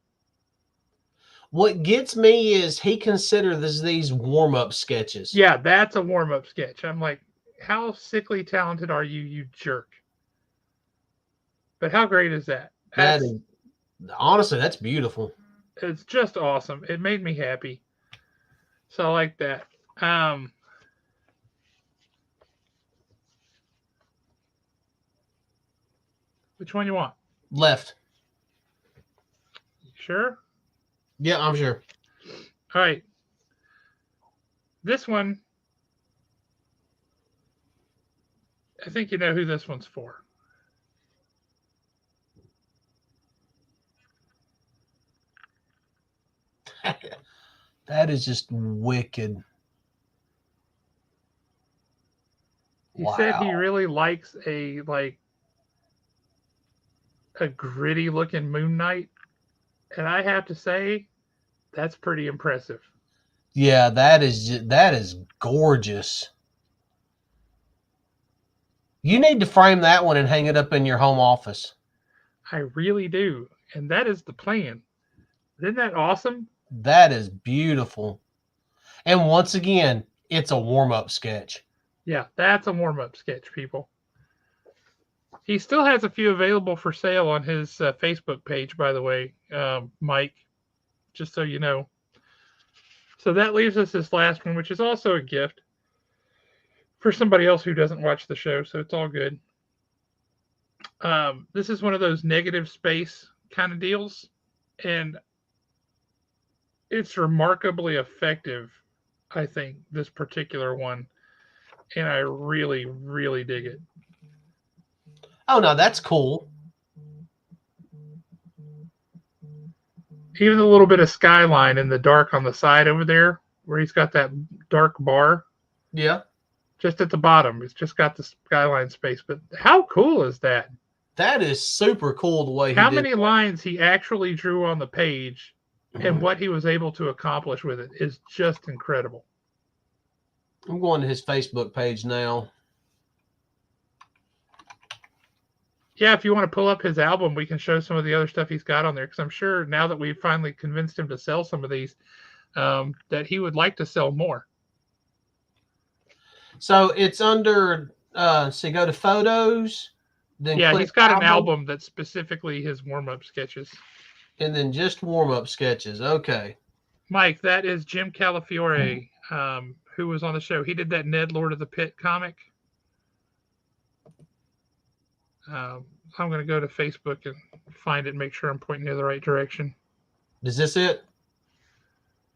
Speaker 2: What gets me is he considers these warm-up sketches.
Speaker 1: Yeah, that's a warm-up sketch. I'm like, how sickly talented are you, you jerk? But how great is that?
Speaker 2: Honestly, that's beautiful.
Speaker 1: It's just awesome. It made me happy. So I like that. Which one you want?
Speaker 2: Left.
Speaker 1: You sure?
Speaker 2: Yeah, I'm sure.
Speaker 1: All right. This one, I think you know who this one's for.
Speaker 2: That is just wicked.
Speaker 1: He said he really likes a gritty looking Moon Knight, and I have to say that's pretty impressive.
Speaker 2: Yeah, that is gorgeous. You need to frame that one and hang it up in your home office.
Speaker 1: I really do, and that is the plan. Isn't that awesome?
Speaker 2: That is beautiful. And once again, it's a warm-up sketch.
Speaker 1: Yeah, that's a warm-up sketch, people. He still has a few available for sale on his Facebook page, by the way, Mike, just so you know. So that leaves us this last one, which is also a gift for somebody else who doesn't watch the show, so it's all good. This is one of those negative space kind of deals, and it's remarkably effective, I think, this particular one, and I really, really dig it.
Speaker 2: Oh no, that's cool.
Speaker 1: Even a little bit of skyline in the dark on the side over there, where he's got that dark bar.
Speaker 2: Yeah.
Speaker 1: Just at the bottom, it's just got the skyline space. But how cool is that?
Speaker 2: That is super cool the way he
Speaker 1: How
Speaker 2: did
Speaker 1: many lines he actually drew on the page and what he was able to accomplish with it is just incredible.
Speaker 2: I'm going to his Facebook page now.
Speaker 1: Yeah, if you want to pull up his album, we can show some of the other stuff he's got on there, because I'm sure now that we've finally convinced him to sell some of these, that he would like to sell more.
Speaker 2: So it's under, so go to photos, then
Speaker 1: yeah,
Speaker 2: click
Speaker 1: he's got an album that's specifically his warm-up sketches.
Speaker 2: And then just warm-up sketches. Okay.
Speaker 1: Mike, that is Jim Calafiore, who was on the show. He did that Ned Lord of the Pit comic. I'm going to go to Facebook and find it and make sure I'm pointing in the right direction.
Speaker 2: Is this it?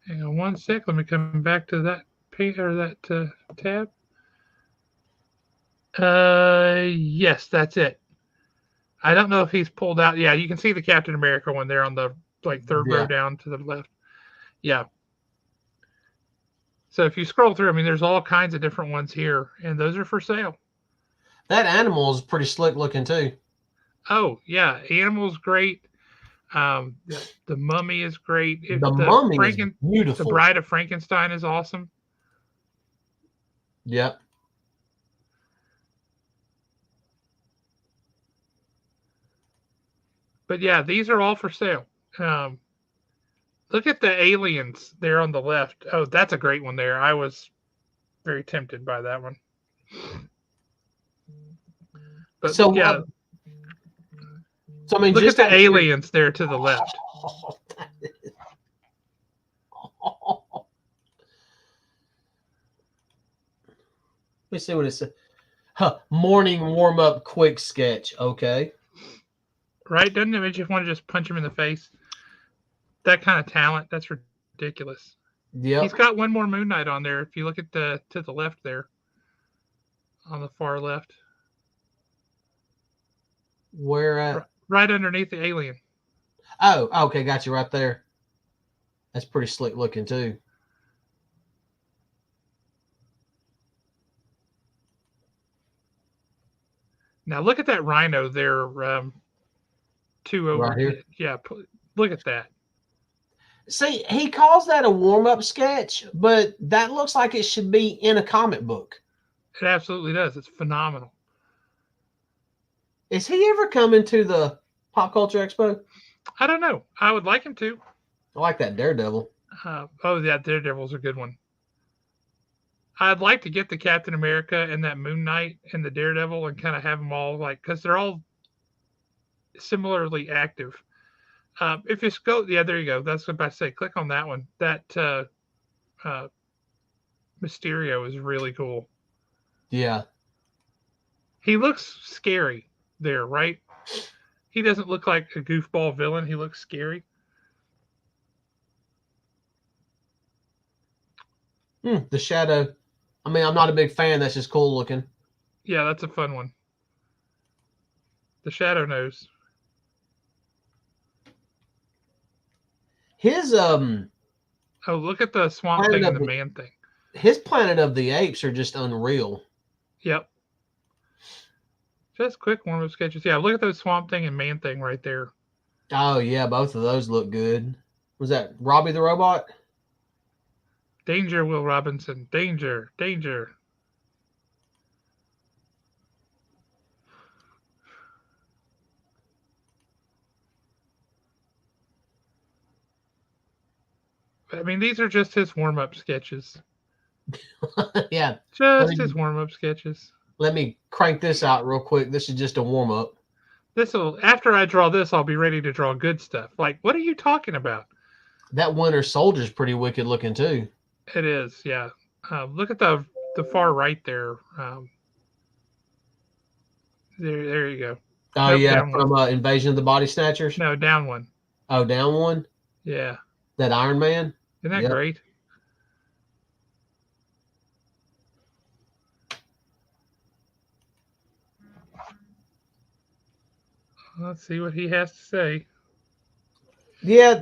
Speaker 1: Hang on one sec. Let me come back to that page or that tab. Yes, that's it. I don't know if he's pulled out. Yeah, you can see the Captain America one there on the third row down to the left. Yeah. So if you scroll through, I mean, there's all kinds of different ones here, and those are for sale.
Speaker 2: That animal is pretty slick looking too.
Speaker 1: Oh yeah, Animal's great. The Mummy is great.
Speaker 2: The Mummy is beautiful.
Speaker 1: The Bride of Frankenstein is awesome.
Speaker 2: Yep.
Speaker 1: But yeah, these are all for sale. Look at the aliens there on the left. Oh, that's a great one there. I was very tempted by that one. But
Speaker 2: so
Speaker 1: yeah.
Speaker 2: So I mean,
Speaker 1: look just at the aliens there to the left.
Speaker 2: Let me see what it says. Morning warm-up quick sketch. Okay.
Speaker 1: Right? Doesn't it make you want to just punch him in the face? That kind of talent, that's ridiculous.
Speaker 2: Yeah.
Speaker 1: He's got one more Moon Knight on there. If you look at to the left there, on the far left.
Speaker 2: Where at?
Speaker 1: Right underneath the alien.
Speaker 2: Oh, okay, got you right there. That's pretty slick looking too.
Speaker 1: Now look at that rhino there, two over
Speaker 2: right here.
Speaker 1: Yeah, look at that.
Speaker 2: See, he calls that a warm-up sketch, but that looks like it should be in a comic book.
Speaker 1: It absolutely does. It's phenomenal.
Speaker 2: Is he ever coming to the Pop Culture Expo?
Speaker 1: I don't know. I would like him to.
Speaker 2: I like that Daredevil.
Speaker 1: Oh, yeah, Daredevil's a good one. I'd like to get the Captain America and that Moon Knight and the Daredevil and kind of have them all because they're all similarly active. If you go, yeah, there you go. That's what I say. Click on that one. That Mysterio is really cool.
Speaker 2: Yeah.
Speaker 1: He looks scary there, right? He doesn't look like a goofball villain. He looks scary.
Speaker 2: The Shadow. I mean, I'm not a big fan. That's just cool looking.
Speaker 1: Yeah, that's a fun one. The Shadow Nose.
Speaker 2: His
Speaker 1: Oh, look at the swamp thing and the man thing.
Speaker 2: His Planet of the Apes are just unreal.
Speaker 1: Yep. Just quick warm-up sketches. Yeah, look at those swamp thing and man thing right there.
Speaker 2: Oh yeah, both of those look good. Was that Robbie the Robot?
Speaker 1: Danger, Will Robinson. Danger, danger. I mean, these are just his warm-up sketches.
Speaker 2: Yeah.
Speaker 1: Just his warm-up sketches.
Speaker 2: Let me crank this out real quick. This is just a warm-up.
Speaker 1: This'll after I draw this, I'll be ready to draw good stuff. Like, what are you talking about?
Speaker 2: That Winter Soldier's pretty wicked looking too.
Speaker 1: It is, yeah. Look at the far right there. There you go.
Speaker 2: Oh
Speaker 1: Nope,
Speaker 2: yeah,
Speaker 1: down
Speaker 2: from
Speaker 1: one.
Speaker 2: Invasion of the Body Snatchers.
Speaker 1: No, down one.
Speaker 2: Oh, down one.
Speaker 1: Yeah.
Speaker 2: That Iron Man.
Speaker 1: Isn't that
Speaker 2: Yep.
Speaker 1: great? Let's see what he has to say.
Speaker 2: Yeah,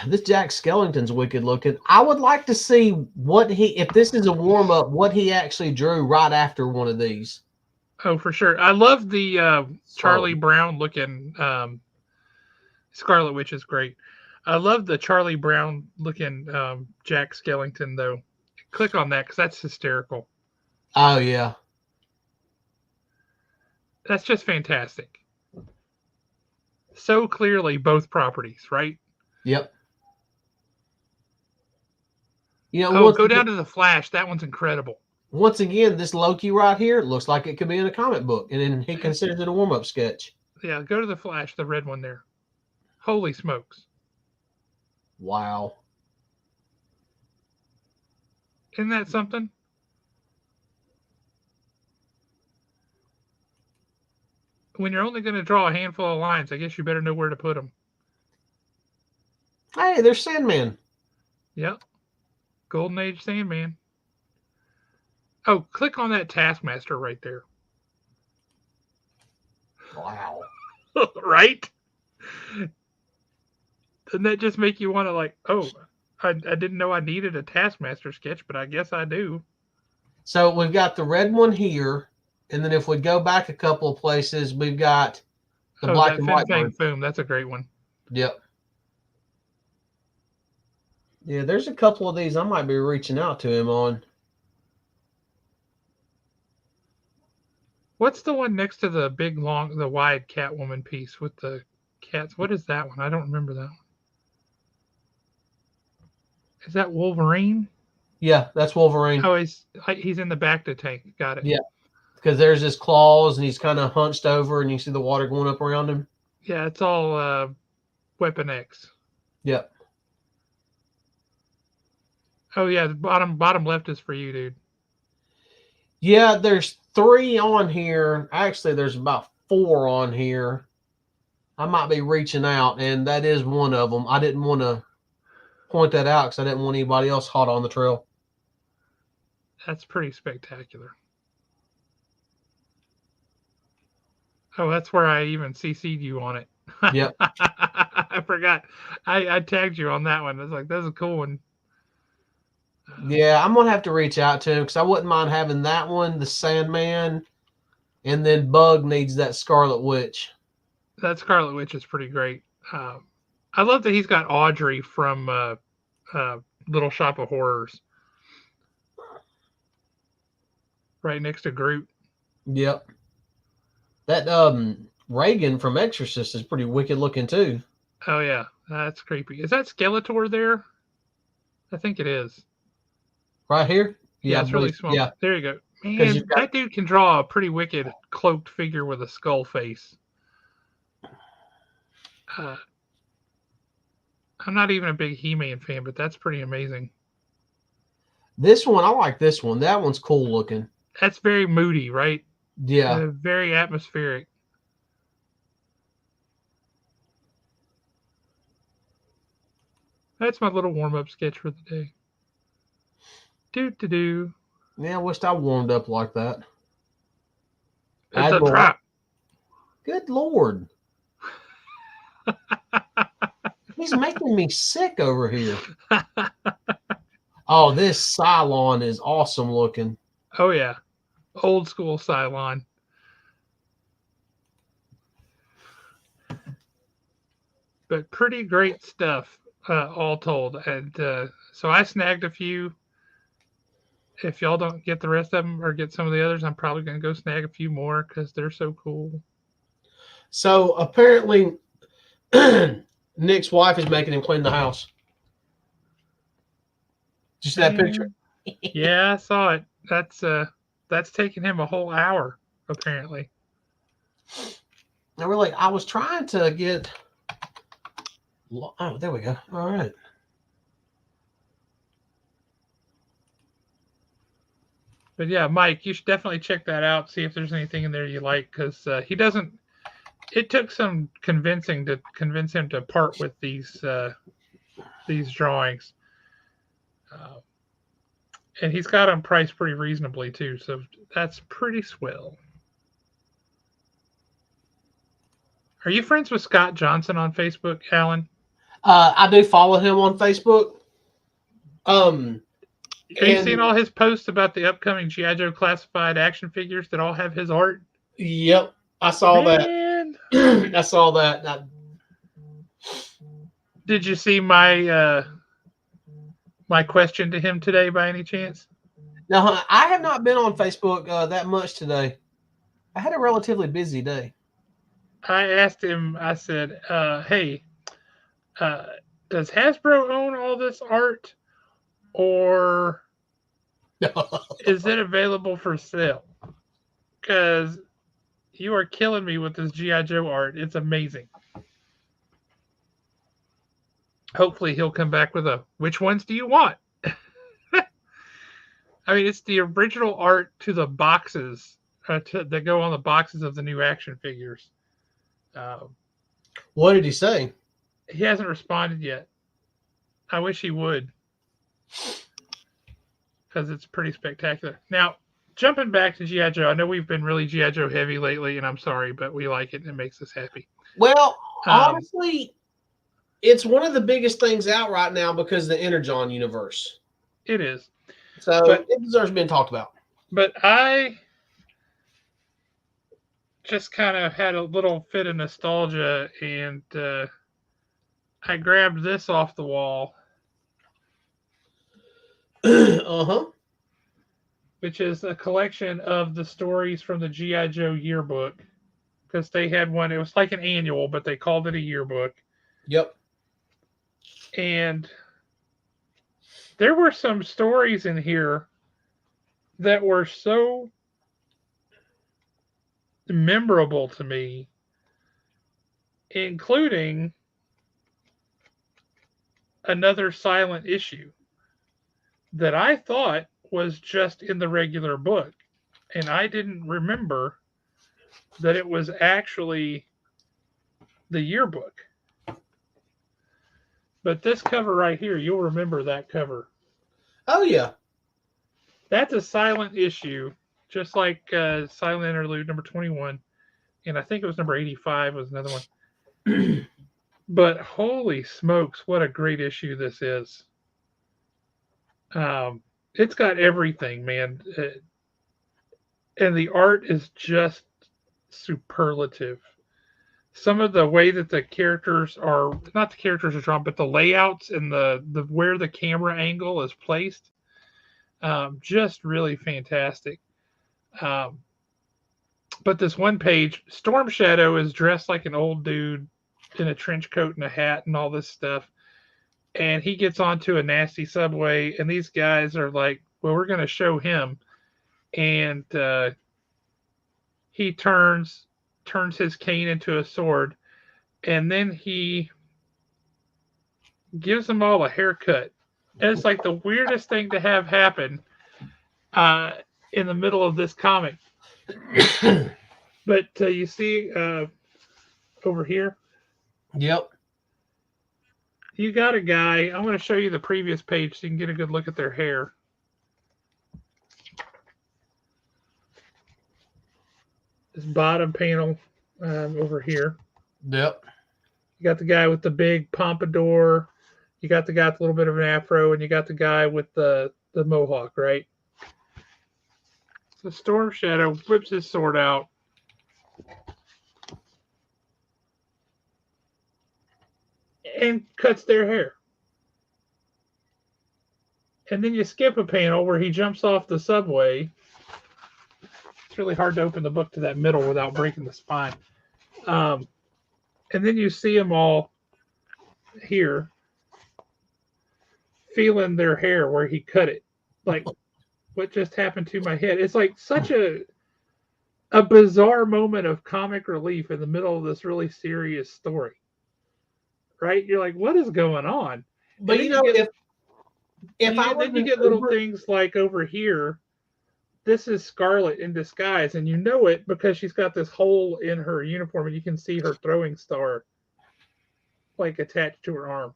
Speaker 2: this Jack Skellington's wicked looking. I would like to see what if this is a warm up, what he actually drew right after one of these.
Speaker 1: Oh, for sure. I love the Charlie Brown looking Scarlet Witch is great. I love the Charlie Brown looking Jack Skellington though. Click on that because that's hysterical.
Speaker 2: Oh yeah,
Speaker 1: that's just fantastic. So clearly both properties, right?
Speaker 2: Yep. You know,
Speaker 1: go down to the Flash. That one's incredible.
Speaker 2: Once again, this Loki right here looks like it could be in a comic book, and then he considers it a warm-up sketch.
Speaker 1: Yeah, go to the Flash, the red one there. Holy smokes.
Speaker 2: Wow.
Speaker 1: Isn't that something? When you're only going to draw a handful of lines, I guess you better know where to put them.
Speaker 2: Hey, there's Sandman.
Speaker 1: Yep. Golden Age Sandman. Oh, click on that Taskmaster right there.
Speaker 2: Wow.
Speaker 1: Right? Doesn't that just make you want to like, oh, I didn't know I needed a Taskmaster sketch, but I guess I do.
Speaker 2: So we've got the red one here, and then if we go back a couple of places, we've got the black and white one.
Speaker 1: Boom, that's a great one.
Speaker 2: Yep. Yeah, there's a couple of these I might be reaching out to him on.
Speaker 1: What's the one next to the big, long, the wide Catwoman piece with the cats? What is that one? I don't remember that one. Is that Wolverine?
Speaker 2: Yeah, that's Wolverine.
Speaker 1: Oh, he's in the back to tank. Got it.
Speaker 2: Yeah, because there's his claws, and he's kind of hunched over, and you see the water going up around him.
Speaker 1: Yeah, it's all Weapon X.
Speaker 2: Yep.
Speaker 1: Oh yeah, the bottom left is for you, dude.
Speaker 2: Yeah, there's 3 on here. Actually, there's about 4 on here. I might be reaching out, and that is one of them. I didn't want to point that out because I didn't want anybody else hot on the trail.
Speaker 1: That's pretty spectacular. Oh, that's where I even CC'd you on it.
Speaker 2: Yep.
Speaker 1: I forgot. I tagged you on that one. I was like, that's a cool one.
Speaker 2: Yeah, I'm going to have to reach out to him because I wouldn't mind having that one, the Sandman, and then Bug needs that Scarlet Witch.
Speaker 1: That Scarlet Witch is pretty great. I love that he's got Audrey from Little Shop of Horrors right next to Groot.
Speaker 2: Yep. That Reagan from Exorcist is pretty wicked looking too.
Speaker 1: Oh yeah, that's creepy. Is that Skeletor there? I think it is.
Speaker 2: Right here?
Speaker 1: Yeah, it's really small. Yeah. There you go. Man, that dude can draw a pretty wicked cloaked figure with a skull face. I'm not even a big He-Man fan, but that's pretty amazing.
Speaker 2: This one, I like this one. That one's cool looking.
Speaker 1: That's very moody, right?
Speaker 2: Yeah.
Speaker 1: Very atmospheric. That's my little warm-up sketch for the day. Do.
Speaker 2: Yeah, I wished I warmed up like that.
Speaker 1: It's a trap.
Speaker 2: Good Lord. He's making me sick over here. Oh, this Cylon is awesome looking.
Speaker 1: Oh, yeah. Old school Cylon. But pretty great stuff, all told. And so I snagged a few. If y'all don't get the rest of them or get some of the others, I'm probably going to go snag a few more because they're so cool.
Speaker 2: So apparently, Nick's wife is making him clean the house. Did you see that picture?
Speaker 1: Yeah, I saw it. That's taking him a whole hour, apparently.
Speaker 2: And we're like, I was trying to get. Oh, there we go. All right.
Speaker 1: But yeah, Mike, you should definitely check that out. See if there's anything in there you like, because he doesn't. It took some convincing to convince him to part with these drawings, uh, and he's got them priced pretty reasonably too. So that's pretty swell. Are you friends with Scott Johnson on Facebook, Alan?
Speaker 2: I do follow him on Facebook.
Speaker 1: Have you seen all his posts about the upcoming G.I. Joe classified action figures that all have his art?
Speaker 2: Yep, I saw
Speaker 1: Man.
Speaker 2: that. I saw that.
Speaker 1: Did you see my my question to him today by any chance?
Speaker 2: No, I have not been on Facebook that much today. I had a relatively busy day.
Speaker 1: I asked him, I said, hey, does Hasbro own all this art, or is it available for sale? Because you are killing me with this G.I. Joe art. It's amazing. Hopefully he'll come back with which ones do you want? I mean, it's the original art to the boxes that go on the boxes of the new action figures.
Speaker 2: What did he say?
Speaker 1: He hasn't responded yet. I wish he would, because it's pretty spectacular. Now, jumping back to G.I. Joe, I know we've been really G.I. Joe heavy lately, and I'm sorry, but we like it and it makes us happy.
Speaker 2: Well, honestly, it's one of the biggest things out right now because of the Energon universe.
Speaker 1: It is.
Speaker 2: So it deserves being talked about.
Speaker 1: But I just kind of had a little fit of nostalgia, and I grabbed this off the wall.
Speaker 2: Uh-huh.
Speaker 1: Which is a collection of the stories from the G.I. Joe yearbook. Because they had one, it was like an annual, but they called it a yearbook.
Speaker 2: Yep.
Speaker 1: And there were some stories in here that were so memorable to me, including another silent issue that I thought was just in the regular book. And I didn't remember that it was actually the yearbook. But this cover right here, you'll remember that cover.
Speaker 2: Oh, yeah.
Speaker 1: That's a silent issue, just like Silent Interlude number 21. And I think it was number 85 was another one. But holy smokes, what a great issue this is. It's got everything, man. And the art is just superlative. Some of the way that the characters are, not the characters are drawn, but the layouts and the where the camera angle is placed, just really fantastic. But this one page, Storm Shadow is dressed like an old dude in a trench coat and a hat and all this stuff. And he gets onto a nasty subway, and these guys are like, well, we're going to show him. And he turns his cane into a sword, and then he gives them all a haircut. And it's like the weirdest thing to have happen in the middle of this comic. But you see over here?
Speaker 2: Yep.
Speaker 1: You got a guy. I'm going to show you the previous page so you can get a good look at their hair. This bottom panel over here.
Speaker 2: Yep.
Speaker 1: You got the guy with the big pompadour. You got the guy with a little bit of an afro, and you got the guy with the mohawk, right? So Storm Shadow whips his sword out. And cuts their hair. And then you skip a panel where he jumps off the subway. It's really hard to open the book to that middle without breaking the spine. And then you see them all here feeling their hair where he cut it. Like, what just happened to my head? It's like such a bizarre moment of comic relief in the middle of this really serious story. Right? You're like, what is going on?
Speaker 2: But
Speaker 1: And then you get
Speaker 2: if I was
Speaker 1: then you
Speaker 2: an
Speaker 1: get little
Speaker 2: Uber,
Speaker 1: things like over here, this is Scarlet in disguise, and you know it because she's got this hole in her uniform, and you can see her throwing star like attached to her arm.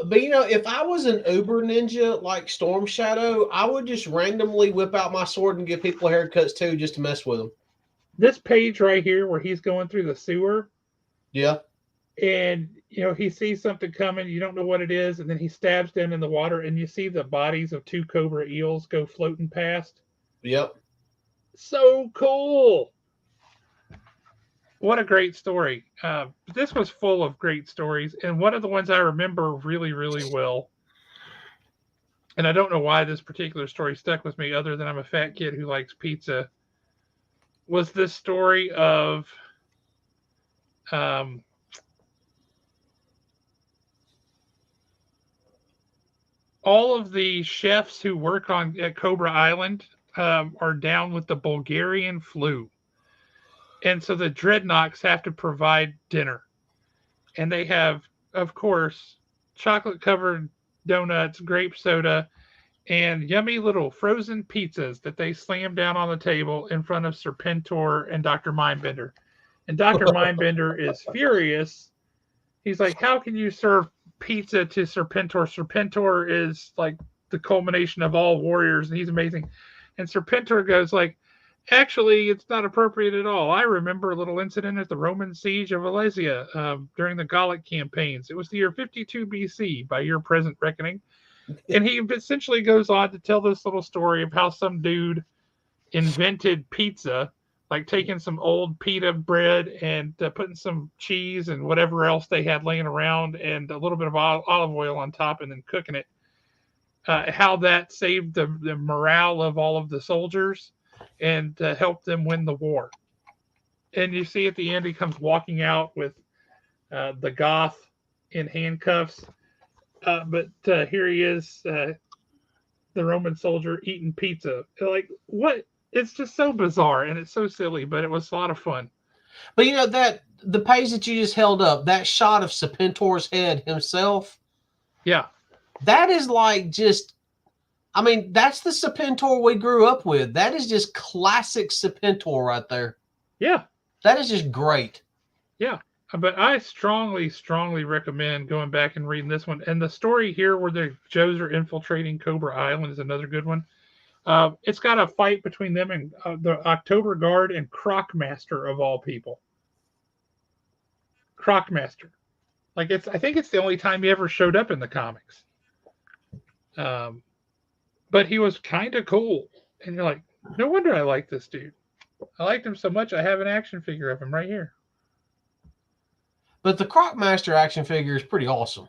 Speaker 2: but if I was an Uber ninja like Storm Shadow, I would just randomly whip out my sword and give people haircuts too, just to mess with them.
Speaker 1: This page right here, where he's going through the sewer,
Speaker 2: Yeah.
Speaker 1: and he sees something coming, you don't know what it is, and then he stabs down in the water, and you see the bodies of 2 cobra eels go floating past.
Speaker 2: Yep.
Speaker 1: So cool. What a great story. This was full of great stories, and one of the ones I remember really, really well, and I don't know why this particular story stuck with me other than I'm a fat kid who likes pizza, was this story of all of the chefs who work at Cobra Island are down with the Bulgarian flu. And so the Dreadnoks have to provide dinner. And they have, of course, chocolate-covered donuts, grape soda, and yummy little frozen pizzas that they slam down on the table in front of Serpentor and Dr. Mindbender. And Dr. Mindbender is furious. He's like, how can you serve pizza to Serpentor? Serpentor is like the culmination of all warriors, and he's amazing. And Serpentor goes like, actually, it's not appropriate at all. I remember a little incident at the Roman siege of Alesia during the Gallic campaigns. It was the year 52 BC, by your present reckoning. And he essentially goes on to tell this little story of how some dude invented pizza, like taking some old pita bread and putting some cheese and whatever else they had laying around and a little bit of olive oil on top and then cooking it. How that saved the morale of all of the soldiers and helped them win the war. And you see at the end, he comes walking out with the Goth in handcuffs. But here he is, the Roman soldier eating pizza. Like, what? It's just so bizarre and it's so silly, but it was a lot of fun.
Speaker 2: But that the page that you just held up, that shot of Serpentor's head himself.
Speaker 1: Yeah.
Speaker 2: That is like just, that's the Serpentor we grew up with. That is just classic Serpentor right there.
Speaker 1: Yeah.
Speaker 2: That is just great.
Speaker 1: Yeah. But I strongly, strongly recommend going back and reading this one. And the story here where the Joes are infiltrating Cobra Island is another good one. It's got a fight between them and the October Guard and Crocmaster of all people. Crocmaster. Like I think it's the only time he ever showed up in the comics. But he was kind of cool. And you're like, no wonder I like this dude. I liked him so much I have an action figure of him right here.
Speaker 2: But the Crocmaster action figure is pretty awesome.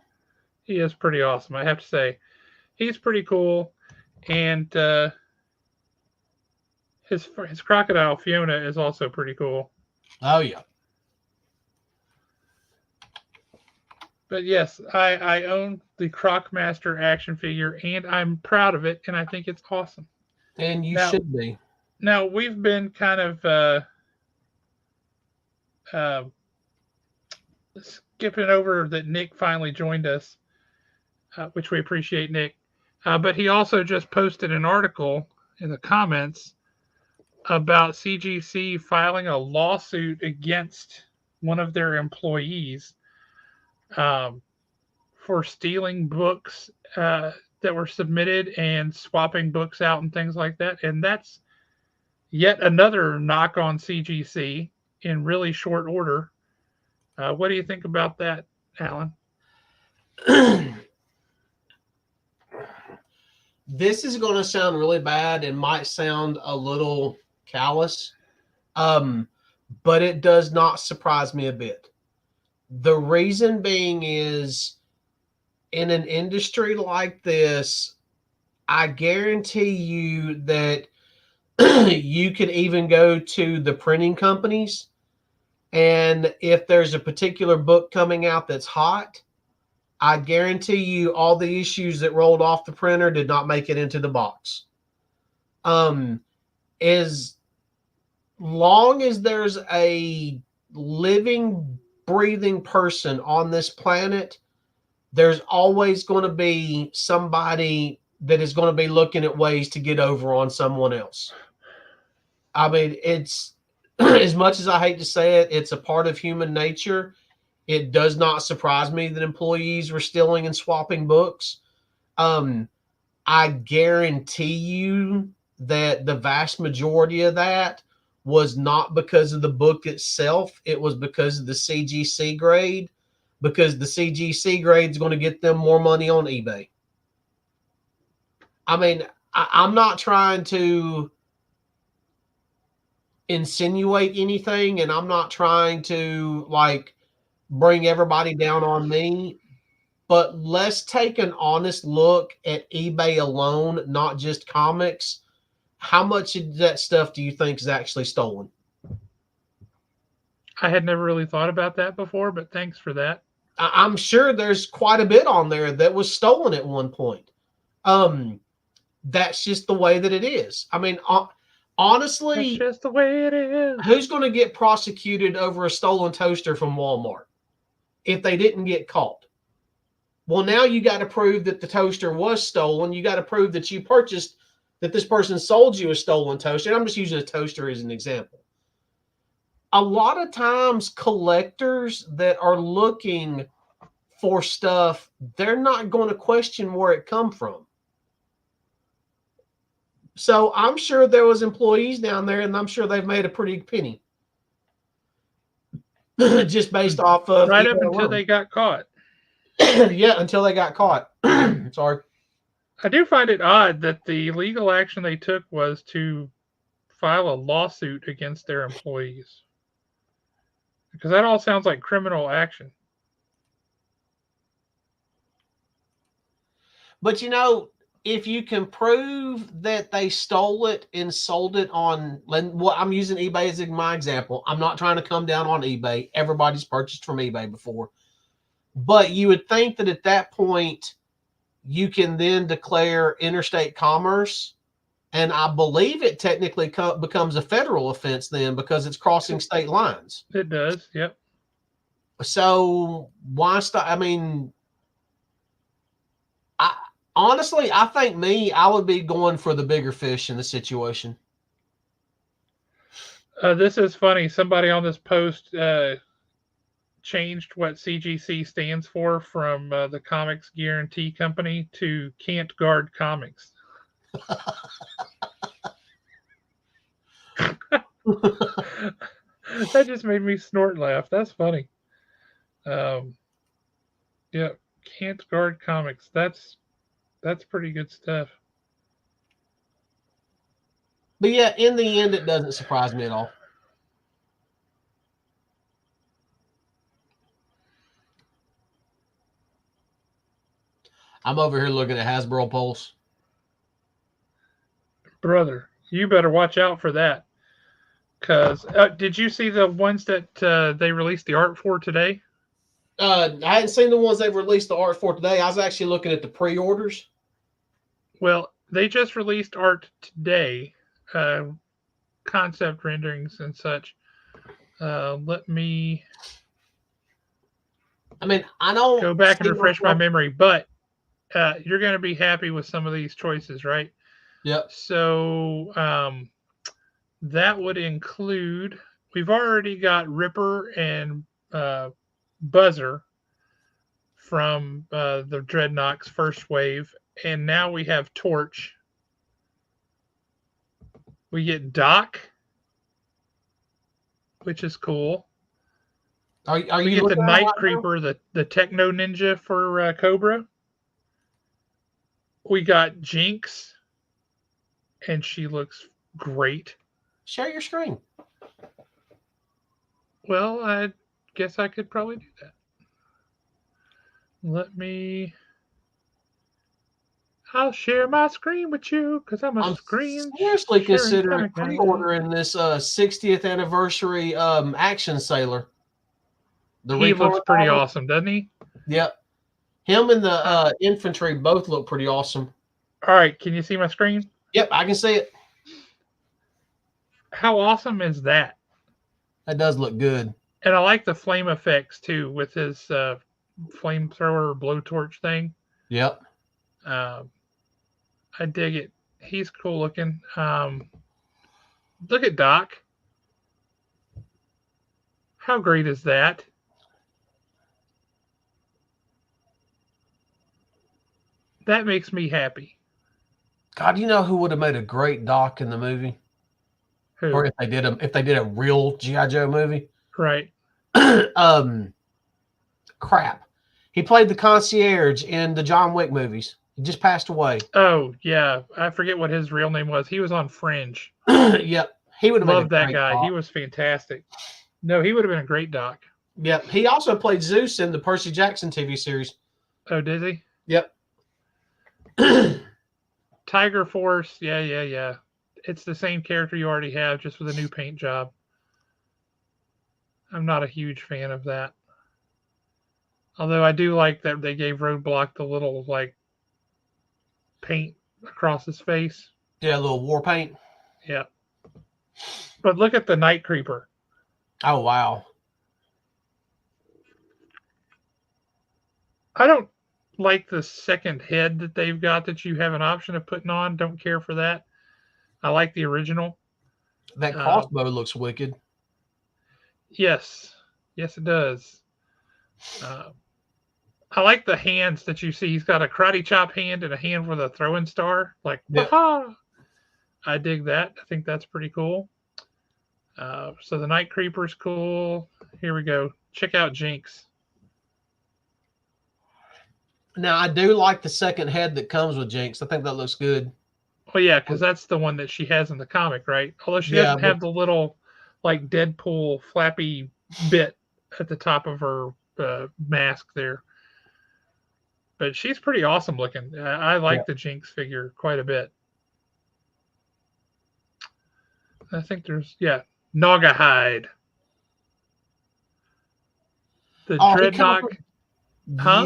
Speaker 1: He is pretty awesome, I have to say. He's pretty cool. And his crocodile Fiona is also pretty cool.
Speaker 2: Oh yeah.
Speaker 1: But yes, I own the Crocmaster action figure and I'm proud of it and I think it's awesome.
Speaker 2: And you should be.
Speaker 1: Now we've been kind of skipping over that Nick finally joined us, which we appreciate, Nick. But he also just posted an article in the comments about CGC filing a lawsuit against one of their employees for stealing books that were submitted and swapping books out and things like that. And that's yet another knock on CGC in really short order. What do you think about that, Alan?
Speaker 2: This is going to sound really bad and might sound a little callous, but it does not surprise me a bit. The reason being is, in an industry like this, I guarantee you that you could even go to the printing companies, and if there's a particular book coming out that's hot, I guarantee you all the issues that rolled off the printer did not make it into the box. As long as there's a living, breathing person on this planet, there's always going to be somebody that is going to be looking at ways to get over on someone else. I mean, it's as much as I hate to say it, it's a part of human nature. It does not surprise me that employees were stealing and swapping books. I guarantee you that the vast majority of that was not because of the book itself. It was because of the CGC grade, because the CGC grade is going to get them more money on eBay. I mean, I'm not trying to insinuate anything, and I'm not trying to like bring everybody down on me, but let's take an honest look at eBay alone, not just comics. How much of that stuff do you think is actually stolen?
Speaker 1: I had never really thought about that before, but thanks for that.
Speaker 2: I'm sure there's quite a bit on there that was stolen at one point. That's just the way that it is. I mean, honestly,
Speaker 1: that's just the way it is.
Speaker 2: Who's going to get prosecuted over a stolen toaster from Walmart if they didn't get caught? Well, now you got to prove that the toaster was stolen. You got to prove that you purchased, that this person sold you a stolen toaster. And I'm just using a toaster as an example. A lot of times collectors that are looking for stuff, they're not going to question where it come from. So I'm sure there was employees down there, and I'm sure they've made a pretty penny just based off of
Speaker 1: right up until they got caught.
Speaker 2: Yeah, until they got caught. Sorry.
Speaker 1: I do find it odd that the legal action they took was to file a lawsuit against their employees, because that all sounds like criminal action.
Speaker 2: But you know, if you can prove that they stole it and sold it on, well, I'm using eBay as my example. I'm not trying to come down on eBay. Everybody's purchased from eBay before. But you would think that at that point, you can then declare interstate commerce. And I believe it technically becomes a federal offense then, because it's crossing state lines.
Speaker 1: It does, yep.
Speaker 2: So why stop? I mean, honestly, I think I would be going for the bigger fish in the situation.
Speaker 1: This is funny. Somebody on this post changed what CGC stands for from the Comics Guarantee Company to Can't Guard Comics. That just made me snort laugh. That's funny. Yeah, Can't Guard Comics. That's pretty good stuff.
Speaker 2: But yeah, in the end, it doesn't surprise me at all. I'm over here looking at Hasbro Pulse.
Speaker 1: Brother, you better watch out for that. Because did you see the ones that they released the art for today?
Speaker 2: I hadn't seen the ones they've released the art for today. I was actually looking at the pre-orders.
Speaker 1: Well, they just released art today, concept renderings and such. Let me.
Speaker 2: I mean, I don't
Speaker 1: go back and refresh my memory, but you're going to be happy with some of these choices, right?
Speaker 2: Yep.
Speaker 1: So that would include, we've already got Ripper and Buzzer from the Dreadnoks first wave, and now we have Torch. We get Doc, which is cool.
Speaker 2: Are
Speaker 1: we
Speaker 2: you
Speaker 1: get the Night Creeper, the Techno Ninja for Cobra. We got Jinx, and she looks great.
Speaker 2: Share your screen.
Speaker 1: Well, I guess I could probably do that. Let me. I'll share my screen with you because I'm screen.
Speaker 2: Seriously considering pre-ordering this 60th anniversary Action Sailor.
Speaker 1: He looks pretty awesome, doesn't he?
Speaker 2: Yep. Him and the infantry both look pretty awesome.
Speaker 1: All right, can you see my screen?
Speaker 2: Yep, I can see it.
Speaker 1: How awesome is that?
Speaker 2: That does look good.
Speaker 1: And I like the flame effects too with his flamethrower blowtorch thing.
Speaker 2: Yep.
Speaker 1: I dig it. He's cool looking. Look at Doc. How great is that? That makes me happy.
Speaker 2: God, you know who would have made a great Doc in the movie?
Speaker 1: Who?
Speaker 2: Or if they did a real G.I. Joe movie?
Speaker 1: Right.
Speaker 2: Crap. He played the concierge in the John Wick movies. He just passed away.
Speaker 1: Oh, yeah. I forget what his real name was. He was on Fringe.
Speaker 2: Yep. He would have made a
Speaker 1: Loved that
Speaker 2: great
Speaker 1: guy.
Speaker 2: Doc.
Speaker 1: He was fantastic. No, he would have been a great Doc.
Speaker 2: Yep. He also played Zeus in the Percy Jackson TV series.
Speaker 1: Oh, did he?
Speaker 2: Yep.
Speaker 1: Tiger Force. Yeah. It's the same character you already have, just with a new paint job. I'm not a huge fan of that. Although I do like that they gave Roadblock the little, like, paint across his face.
Speaker 2: Yeah, a little war paint.
Speaker 1: Yeah. But look at the Night Creeper.
Speaker 2: Oh, wow.
Speaker 1: I don't like the second head that they've got that you have an option of putting on. Don't care for that. I like the original.
Speaker 2: That crossbow looks wicked.
Speaker 1: Yes, it does. I like the hands that you see. He's got a karate chop hand and a hand with a throwing star. Like,
Speaker 2: Yep.
Speaker 1: aha! I dig that. I think that's pretty cool. So the Night Creeper's cool. Here we go. Check out Jinx.
Speaker 2: Now, I do like the second head that comes with Jinx. I think that looks good.
Speaker 1: Well, yeah, because that's the one that she has in the comic, right? Although she doesn't have the little, like, Deadpool flappy bit at the top of her mask there. But she's pretty awesome looking. I like the Jinx figure quite a bit. I think there's, Naugahyde. The Dreadnought.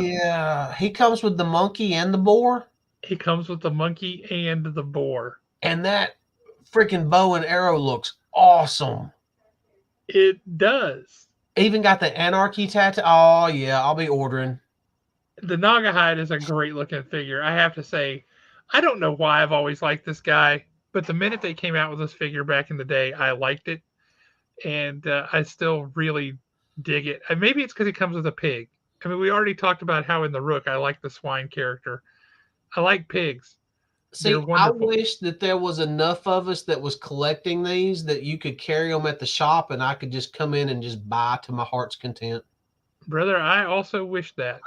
Speaker 2: Yeah, he comes with the monkey and the boar.
Speaker 1: He comes with the monkey and the boar.
Speaker 2: And that freaking bow and arrow looks awesome.
Speaker 1: It does.
Speaker 2: Even got the anarchy tattoo. Oh, yeah, I'll be ordering.
Speaker 1: The Naugahyde is a great looking figure. I have to say, I don't know why I've always liked this guy, but the minute they came out with this figure back in the day, I liked it. And I still really dig it. And maybe it's because he comes with a pig. I mean, we already talked about how in the Rook I like the swine character. I like pigs.
Speaker 2: See, I wish that there was enough of us that was collecting these that you could carry them at the shop and I could just come in and just buy to my heart's content.
Speaker 1: Brother, I also wish that.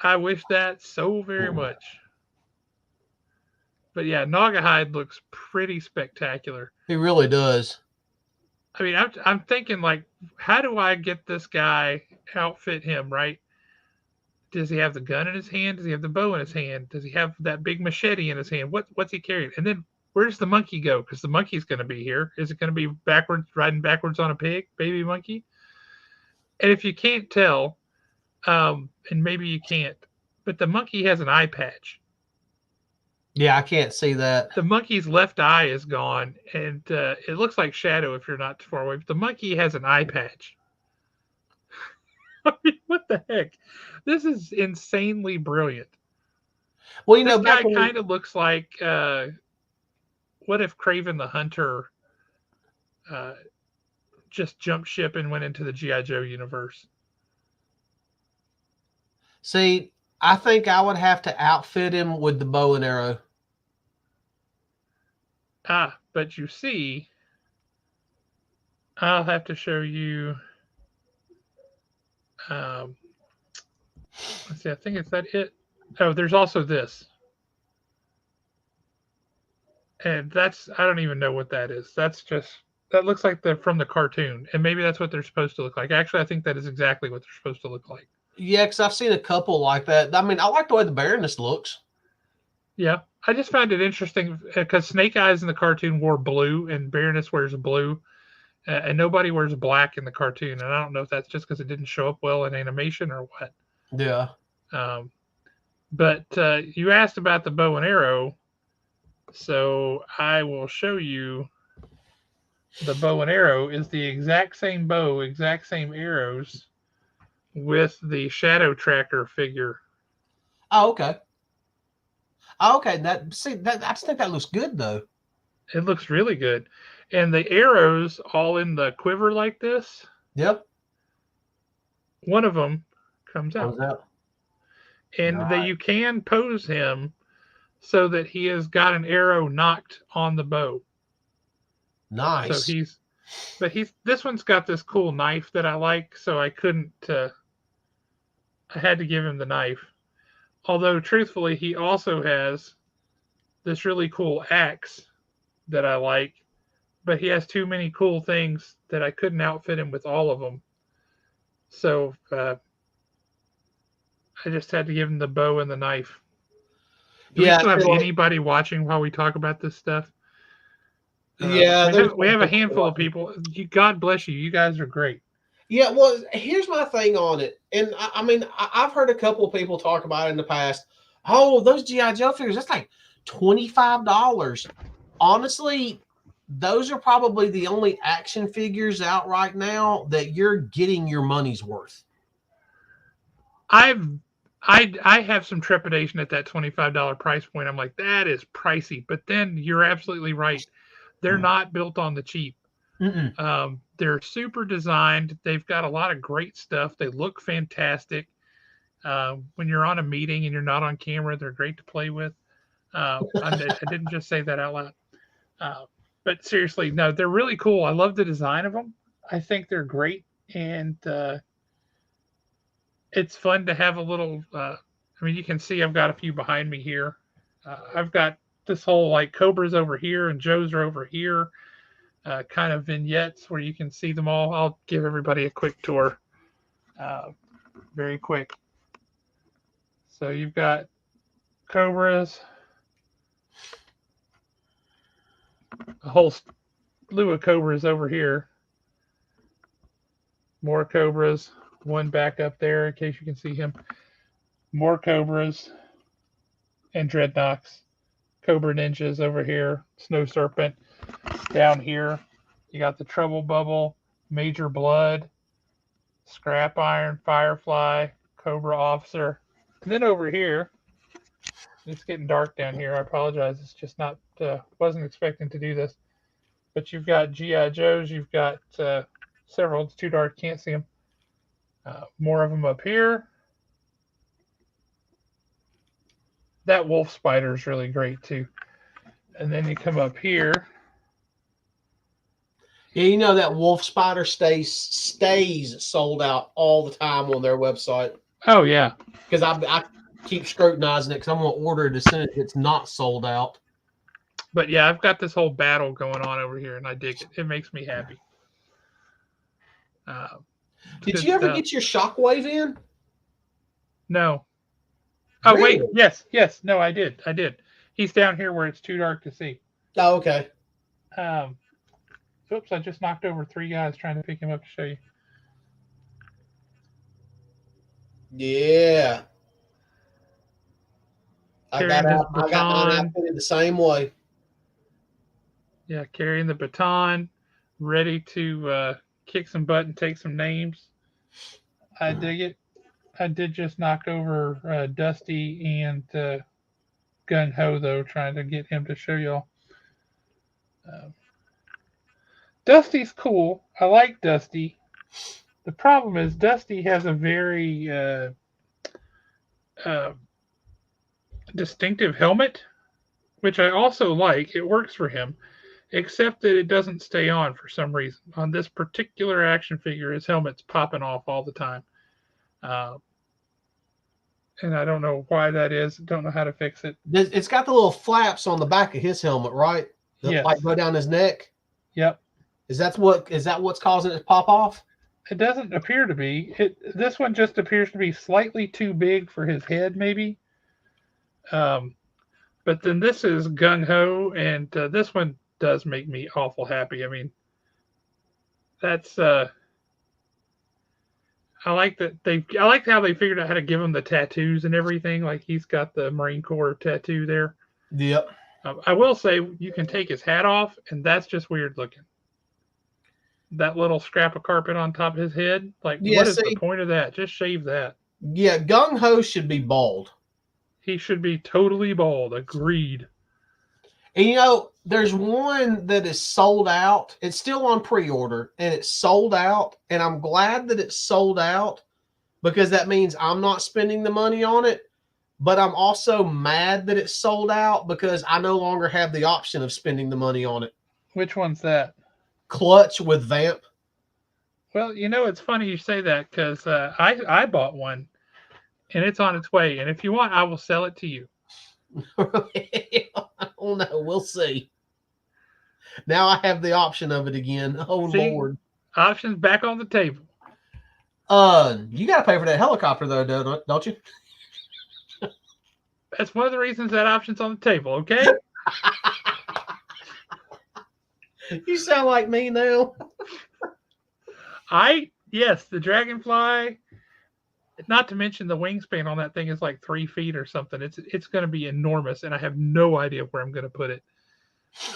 Speaker 1: I wish that so very much. But yeah, Naugahyde looks pretty spectacular.
Speaker 2: He really does.
Speaker 1: I mean, I'm thinking, like, how do I get this guy, outfit him, right? Does he have the gun in his hand? Does he have the bow in his hand? Does he have that big machete in his hand? What's he carrying? And then where does the monkey go? Because the monkey's going to be here. Is it going to be riding backwards on a pig, baby monkey? And if you can't tell, and maybe you can't, but the monkey has an eye patch.
Speaker 2: Yeah, I can't see that.
Speaker 1: The monkey's left eye is gone, and it looks like shadow if you're not too far away. But the monkey has an eye patch. I mean, what the heck? This is insanely brilliant.
Speaker 2: Well, you
Speaker 1: this
Speaker 2: know,
Speaker 1: guy kind of looks like what if Kraven the Hunter just jumped ship and went into the G.I. Joe universe?
Speaker 2: See, I think I would have to outfit him with the bow and arrow.
Speaker 1: But you see, I'll have to show you. Let's see, I think it's that it. Oh, there's also this. And that's, I don't even know what that is. That looks like they're from the cartoon. And maybe that's what they're supposed to look like. Actually, I think that is exactly what they're supposed to look like.
Speaker 2: Yeah, because I've seen a couple like that. I mean, I like the way the Baroness looks.
Speaker 1: Yeah, I just found it interesting because Snake Eyes in the cartoon wore blue and Baroness wears blue. And nobody wears black in the cartoon. And I don't know if that's just because it didn't show up well in animation or what.
Speaker 2: Yeah.
Speaker 1: But you asked about the bow and arrow, so I will show you. The bow and arrow is the exact same bow, exact same arrows with the shadow tracker figure.
Speaker 2: Oh, okay. Oh, okay. I just think that looks good though.
Speaker 1: It looks really good. And the arrows all in the quiver like this,
Speaker 2: Yep.
Speaker 1: one of them comes out.
Speaker 2: Comes out.
Speaker 1: And that
Speaker 2: Nice.
Speaker 1: you can pose him so that he has got an arrow knocked on the bow. So
Speaker 2: Nice.
Speaker 1: this one's got this cool knife that I like, so I couldn't, I had to give him the knife. Although, truthfully, he also has this really cool axe that I like, but he has too many cool things that I couldn't outfit him with all of them. So I just had to give him the bow and the knife. Do we
Speaker 2: Yeah,
Speaker 1: still
Speaker 2: I
Speaker 1: have
Speaker 2: feel like
Speaker 1: anybody watching while we talk about this stuff?
Speaker 2: yeah, there's
Speaker 1: We
Speaker 2: some
Speaker 1: have a
Speaker 2: people
Speaker 1: handful of
Speaker 2: watching.
Speaker 1: people. God bless you. You guys are great.
Speaker 2: Yeah, well, here's my thing on it, and I mean, I've heard a couple of people talk about it in the past. Oh, those GI Joe figures, that's like $25. Honestly, those are probably the only action figures out right now that you're getting your money's worth.
Speaker 1: I've I have some trepidation at that $25 price point. I'm like, that is pricey. But then you're absolutely right. They're not built on the cheap.
Speaker 2: Mm-mm.
Speaker 1: They're super designed. They've got a lot of great stuff. They look fantastic. When you're on a meeting and you're not on camera, they're great to play with. I didn't just say that out loud. But seriously, no, they're really cool. I love the design of them. I think they're great, and it's fun to have a little. I mean, you can see I've got a few behind me here. I've got this whole like Cobra's over here and Joe's are over here. Kind of vignettes where you can see them all. I'll give everybody a quick tour, uh, very quick. So you've got Cobras, a whole slew of Cobras over here. More Cobras, one back up there in case you can see him. More Cobras and Dreadnoks. Cobra Ninjas over here. Snow Serpent down here. You got the Trouble Bubble, Major Blood, Scrap Iron, Firefly, Cobra Officer. And then over here, it's getting dark down here. I apologize. It's just not, wasn't expecting to do this. But you've got G.I. Joes. You've got several. It's too dark. Can't see them. More of them up here. That wolf spider is really great too. And then you come up here.
Speaker 2: Yeah, you know that wolf spider stays sold out all the time on their website
Speaker 1: Oh yeah,
Speaker 2: because I keep scrutinizing it because I'm going to order it as soon as it's not sold out.
Speaker 1: but yeah, I've got this whole battle going on over here, and I dig it. It makes me happy. Uh,
Speaker 2: Did
Speaker 1: good
Speaker 2: you ever
Speaker 1: stuff.
Speaker 2: get your shockwave in?
Speaker 1: No. Oh
Speaker 2: Really?
Speaker 1: wait, yes. No, I did. He's down here where it's too dark to see.
Speaker 2: Oh, okay.
Speaker 1: Oops, I just knocked over 3 guys trying to pick him up to show you.
Speaker 2: Yeah.
Speaker 1: Carrying his
Speaker 2: I got mine
Speaker 1: baton.
Speaker 2: outfitted the same way.
Speaker 1: Yeah, carrying the baton, ready to kick some butt and take some names. I dig it. I did just knock over Dusty and Gung Ho though, trying to get him to show y'all. Dusty's cool. I like Dusty. The problem is Dusty has a very uh, distinctive helmet, which I also like. It works for him, except that it doesn't stay on for some reason. On this particular action figure, his helmet's popping off all the time. And I don't know why that is. Don't know how to fix it.
Speaker 2: It's got the little flaps on the back of his helmet, right?
Speaker 1: Yes.
Speaker 2: Like go down his neck.
Speaker 1: Yep.
Speaker 2: Is that what's causing it to pop off?
Speaker 1: It doesn't appear to be. This one just appears to be slightly too big for his head, maybe. But then this is Gung Ho, and this one does make me awful happy. I mean, that's I like that I like how they figured out how to give him the tattoos and everything. Like he's got the Marine Corps tattoo there.
Speaker 2: Yep.
Speaker 1: I will say you can take his hat off, and that's just weird looking. That little scrap of carpet on top of his head. Like,
Speaker 2: Yeah,
Speaker 1: what is the
Speaker 2: see,
Speaker 1: point of that? Just shave that.
Speaker 2: yeah, Gung Ho should be bald.
Speaker 1: He should be totally bald. Agreed.
Speaker 2: And you know, there's one that is sold out. It's still on pre-order and it's sold out. And I'm glad that it's sold out because that means I'm not spending the money on it. But I'm also mad that it's sold out because I no longer have the option of spending the money on it.
Speaker 1: Which one's that?
Speaker 2: Clutch with Vamp.
Speaker 1: Well, you know, it's funny you say that because I bought one and it's on its way. And if you want, I will sell it to you.
Speaker 2: I don't know. We'll see. Now I have the option of it again. Oh,
Speaker 1: See,
Speaker 2: Lord.
Speaker 1: options back on the table.
Speaker 2: You got to pay for that helicopter, though, don't you?
Speaker 1: That's one of the reasons that option's on the table, okay?
Speaker 2: You sound like me now.
Speaker 1: Yes, the Dragonfly, not to mention the wingspan on that thing is like 3 feet or something. It's going to be enormous, and I have no idea where I'm going to put it.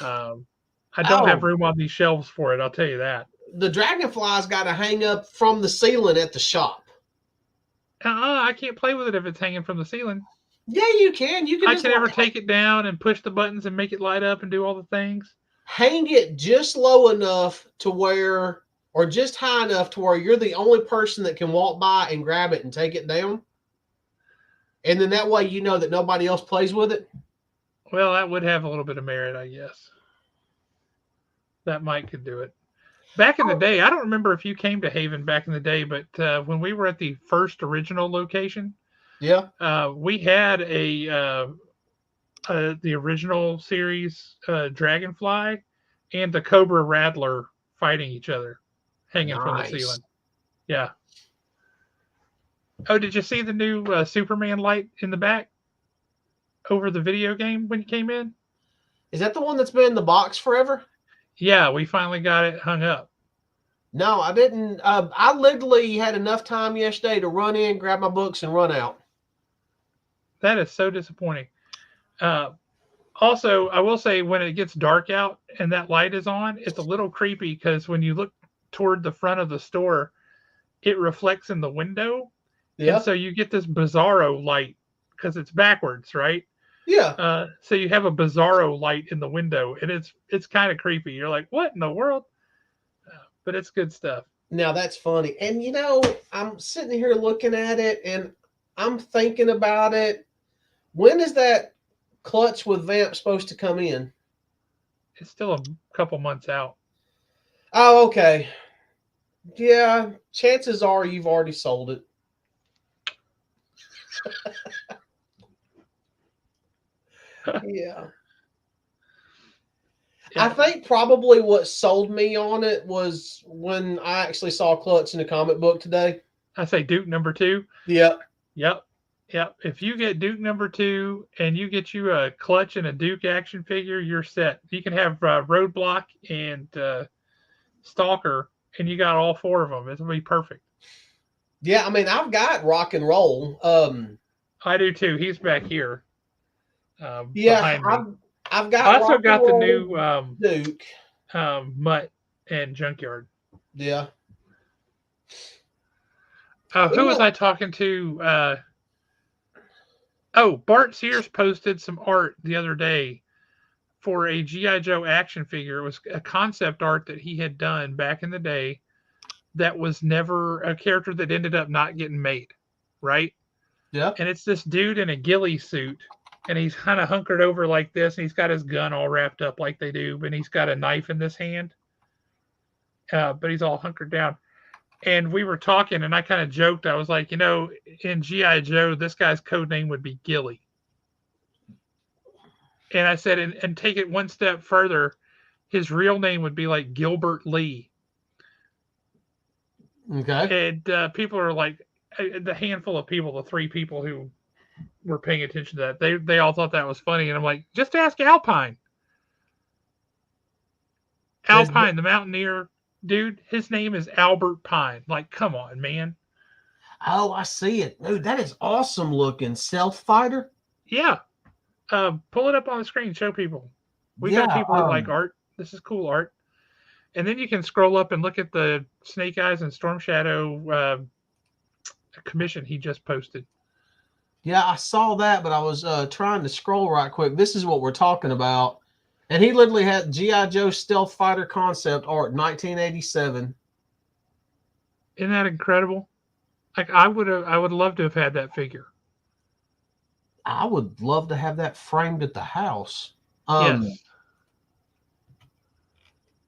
Speaker 1: I don't have room on these shelves for it, I'll tell you that.
Speaker 2: The Dragonfly's got to hang up from the ceiling at the shop.
Speaker 1: I can't play with it if it's hanging from the ceiling.
Speaker 2: Yeah, you can.
Speaker 1: I can never take it down and push the buttons and make it light up and do all the things.
Speaker 2: Hang it just low enough to where, or just high enough to where you're the only person that can walk by and grab it and take it down. And then that way you know that nobody else plays with it.
Speaker 1: Well, that would have a little bit of merit, I guess. That might could do it. Back in the day, I don't remember if you came to Haven back in the day, but when we were at the first original location, we had the original series Dragonfly and the Cobra Rattler fighting each other, hanging from the ceiling. Yeah. Oh, did you see the new Superman light in the back over the video game when you came in?
Speaker 2: Is that the one that's been in the box forever?
Speaker 1: Yeah, we finally got it hung up.
Speaker 2: No, I didn't. I literally had enough time yesterday to run in, grab my books, and run out.
Speaker 1: That is so disappointing. Also, I will say when it gets dark out and that light is on, it's a little creepy because when you look toward the front of the store, it reflects in the window. Yeah. And so you get this bizarro light because it's backwards, right?
Speaker 2: Yeah.
Speaker 1: So you have a bizarro light in the window, and it's kind of creepy. You're like, what in the world? But it's good stuff.
Speaker 2: Now that's funny. And you know, I'm sitting here looking at it and I'm thinking about it. When is that Clutch with Vamp supposed to come in?
Speaker 1: It's still a couple months out.
Speaker 2: Oh, okay. Yeah, chances are you've already sold it. Yeah. I think probably what sold me on it was when I actually saw Clutch in a comic book today.
Speaker 1: I say Duke number 2.
Speaker 2: Yep.
Speaker 1: If you get Duke number 2 and you get you a Clutch and a Duke action figure, you're set. You can have Roadblock and Stalker, and you got all 4 of them. It'll be perfect.
Speaker 2: Yeah, I mean, I've got Rock and Roll.
Speaker 1: I do too. He's back here.
Speaker 2: Yeah, I've got.
Speaker 1: I also got the new
Speaker 2: Duke,
Speaker 1: Mutt, and Junkyard.
Speaker 2: Yeah.
Speaker 1: Who was I talking to? Bart Sears posted some art the other day for a G.I. Joe action figure. It was a concept art that he had done back in the day that was never a character that ended up not getting made, right?
Speaker 2: Yeah.
Speaker 1: And it's this dude in a ghillie suit, and he's kind of hunkered over like this, and he's got his gun all wrapped up like they do, but he's got a knife in this hand. But he's all hunkered down. And we were talking, and I kind of joked. I was like, in G.I. Joe, this guy's code name would be Gilly. And I said, and take it one step further, his real name would be like Gilbert Lee.
Speaker 2: Okay.
Speaker 1: And people are like, the handful of people, the 3 people who were paying attention to that, they all thought that was funny. And I'm like, just ask Alpine. Alpine, the Mountaineer dude, his name is Albert Pine. Like, come on, man.
Speaker 2: Oh, I see it. Dude, that is awesome looking. Stealth fighter.
Speaker 1: Yeah. Pull it up on the screen, show people. We got
Speaker 2: Yeah.
Speaker 1: people that like art. This is cool art. And then you can scroll up and look at the Snake Eyes and Storm Shadow commission he just posted.
Speaker 2: Yeah, I saw that, but I was trying to scroll right quick. This is what we're talking about. And he literally had G.I. Joe Stealth Fighter concept art, 1987.
Speaker 1: Isn't that incredible? Like I would love to have had that figure.
Speaker 2: I would love to have that framed at the house.
Speaker 1: Yes.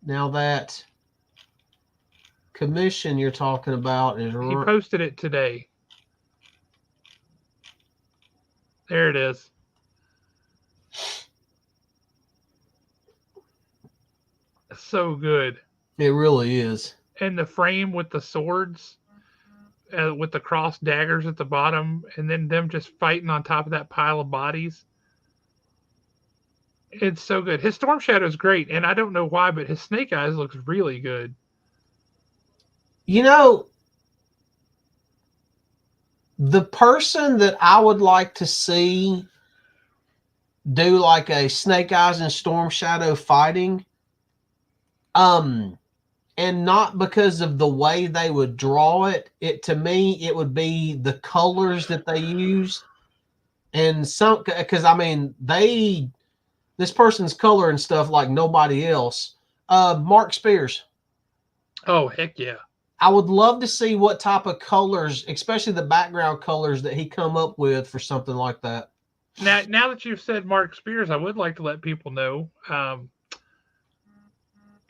Speaker 2: Now that commission you're talking about is
Speaker 1: He posted it today. There it is. So good.
Speaker 2: It really is.
Speaker 1: And the frame with the swords, with the cross daggers at the bottom, and then them just fighting on top of that pile of bodies. It's so good. His Storm Shadow is great, and I don't know why, but his Snake Eyes looks really good.
Speaker 2: You know, the person that I would like to see do like a Snake Eyes and Storm Shadow fighting, and not because of the way they would draw it. It to me, it would be the colors that they use, and some because I mean this person's color and stuff like nobody else. Mark Spears.
Speaker 1: Oh heck yeah!
Speaker 2: I would love to see what type of colors, especially the background colors, that he come up with for something like that.
Speaker 1: Now that you've said Mark Spears, I would like to let people know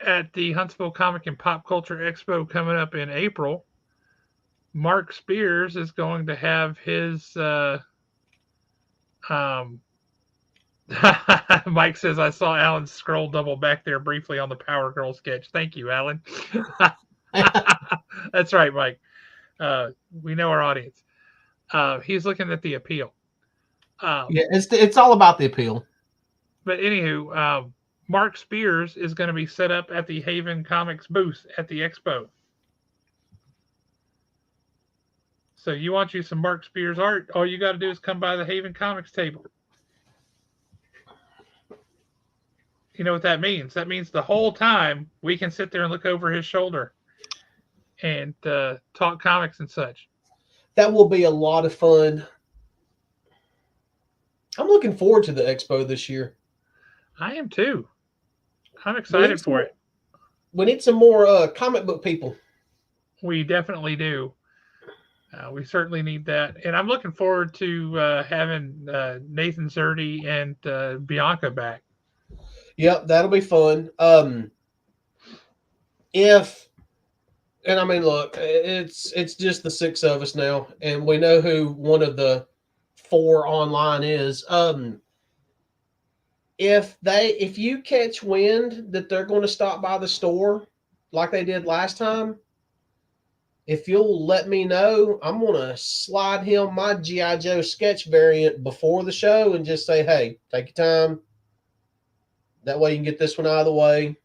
Speaker 1: at the Huntsville Comic and Pop Culture Expo coming up in April, Mark Spears is going to have his. Mike says, I saw Alan scroll double back there briefly on the Power Girl sketch. Thank you, Alan. That's right, Mike. We know our audience. He's looking at the appeal.
Speaker 2: Yeah, it's all about the appeal.
Speaker 1: But anywho, Mark Spears is going to be set up at the Haven Comics booth at the expo. So you want you some Mark Spears art? All you got to do is come by the Haven Comics table. You know what that means? That means the whole time we can sit there and look over his shoulder and talk comics and such.
Speaker 2: That will be a lot of fun. I'm looking forward to the expo this year.
Speaker 1: I am too. I'm excited for it.
Speaker 2: We need some more comic book people.
Speaker 1: We definitely do. We certainly need that. And I'm looking forward to having Nathan Zerdy and Bianca back.
Speaker 2: Yep, that'll be fun. And I mean, look, it's just the six of us now, and we know who one of the four online is. If you catch wind that they're going to stop by the store like they did last time, if you'll let me know, I'm going to slide him my G.I. Joe sketch variant before the show and just say, hey, take your time. That way you can get this one out of the way.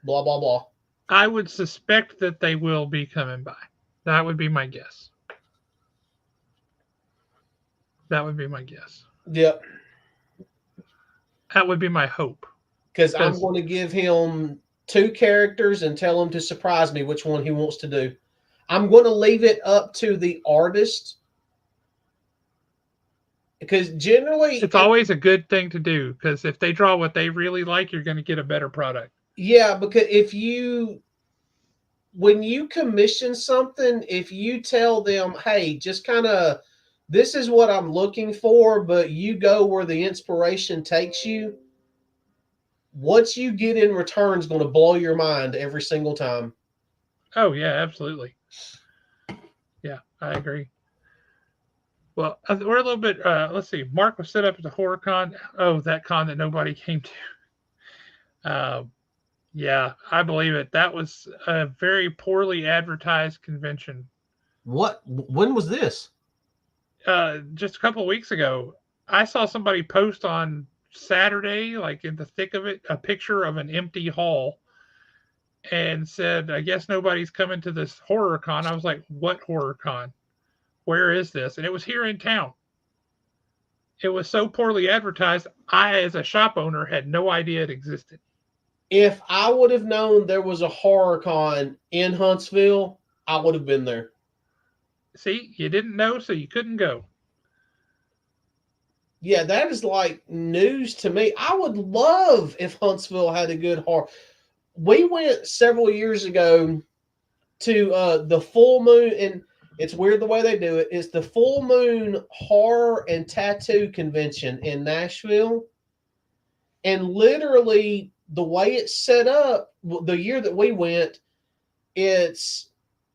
Speaker 2: Blah, blah, blah.
Speaker 1: I would suspect that they will be coming by. That would be my guess. That would be my guess.
Speaker 2: Yep.
Speaker 1: That would be my hope.
Speaker 2: Because I'm going to give him two characters and tell him to surprise me which one he wants to do. I'm going to leave it up to the artist. Because generally...
Speaker 1: It's always a good thing to do. Because if they draw what they really like, you're going to get a better product.
Speaker 2: Yeah, because when you commission something, if you tell them, hey, just kind of, this is what I'm looking for, but you go where the inspiration takes you, what you get in return is going to blow your mind every single time.
Speaker 1: Oh, yeah, absolutely. Yeah, I agree. Well, we're a little bit, let's see, Mark was set up at the horror con. Oh, that con that nobody came to. Yeah, I believe it. That was a very poorly advertised convention.
Speaker 2: What? When was this?
Speaker 1: Just a couple of weeks ago. I saw somebody post on Saturday, like in the thick of it, a picture of an empty hall and said, I guess nobody's coming to this horror con. I was like, what horror con? where is this? And it was here in town. It was so poorly advertised, I, as a shop owner, had no idea it existed.
Speaker 2: If I would have known there was a horror con in Huntsville, I would have been there.
Speaker 1: See, you didn't know, so you couldn't go.
Speaker 2: Yeah, that is like news to me. I would love if Huntsville had a good horror. We went several years ago to the full moon, and it's weird the way they do it. It's the full moon horror and tattoo convention in Nashville. And literally, the way it's set up, the year that we went, it's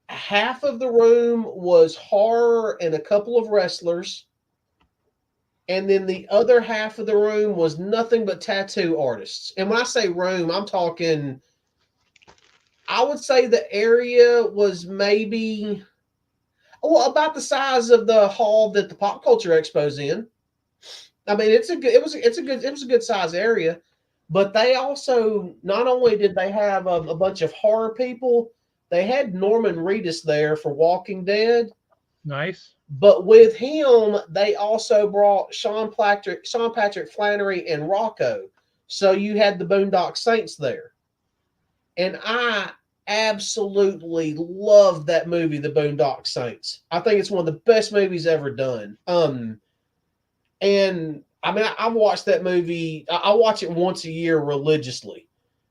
Speaker 2: half of the room was horror and a couple of wrestlers. And then the other half of the room was nothing but tattoo artists. And when I say room, I'm talking, I would say the area was maybe about the size of the hall that the Pop Culture Expo's in. I mean, it was a good size area, but they also, not only did they have a bunch of horror people, they had Norman Reedus there for Walking Dead.
Speaker 1: Nice.
Speaker 2: But with him, they also brought Sean Patrick Flannery and Rocco. So you had the Boondock Saints there. And I absolutely love that movie, The Boondock Saints. I think it's one of the best movies ever done. And I mean, I've watched that movie. I watch it once a year religiously.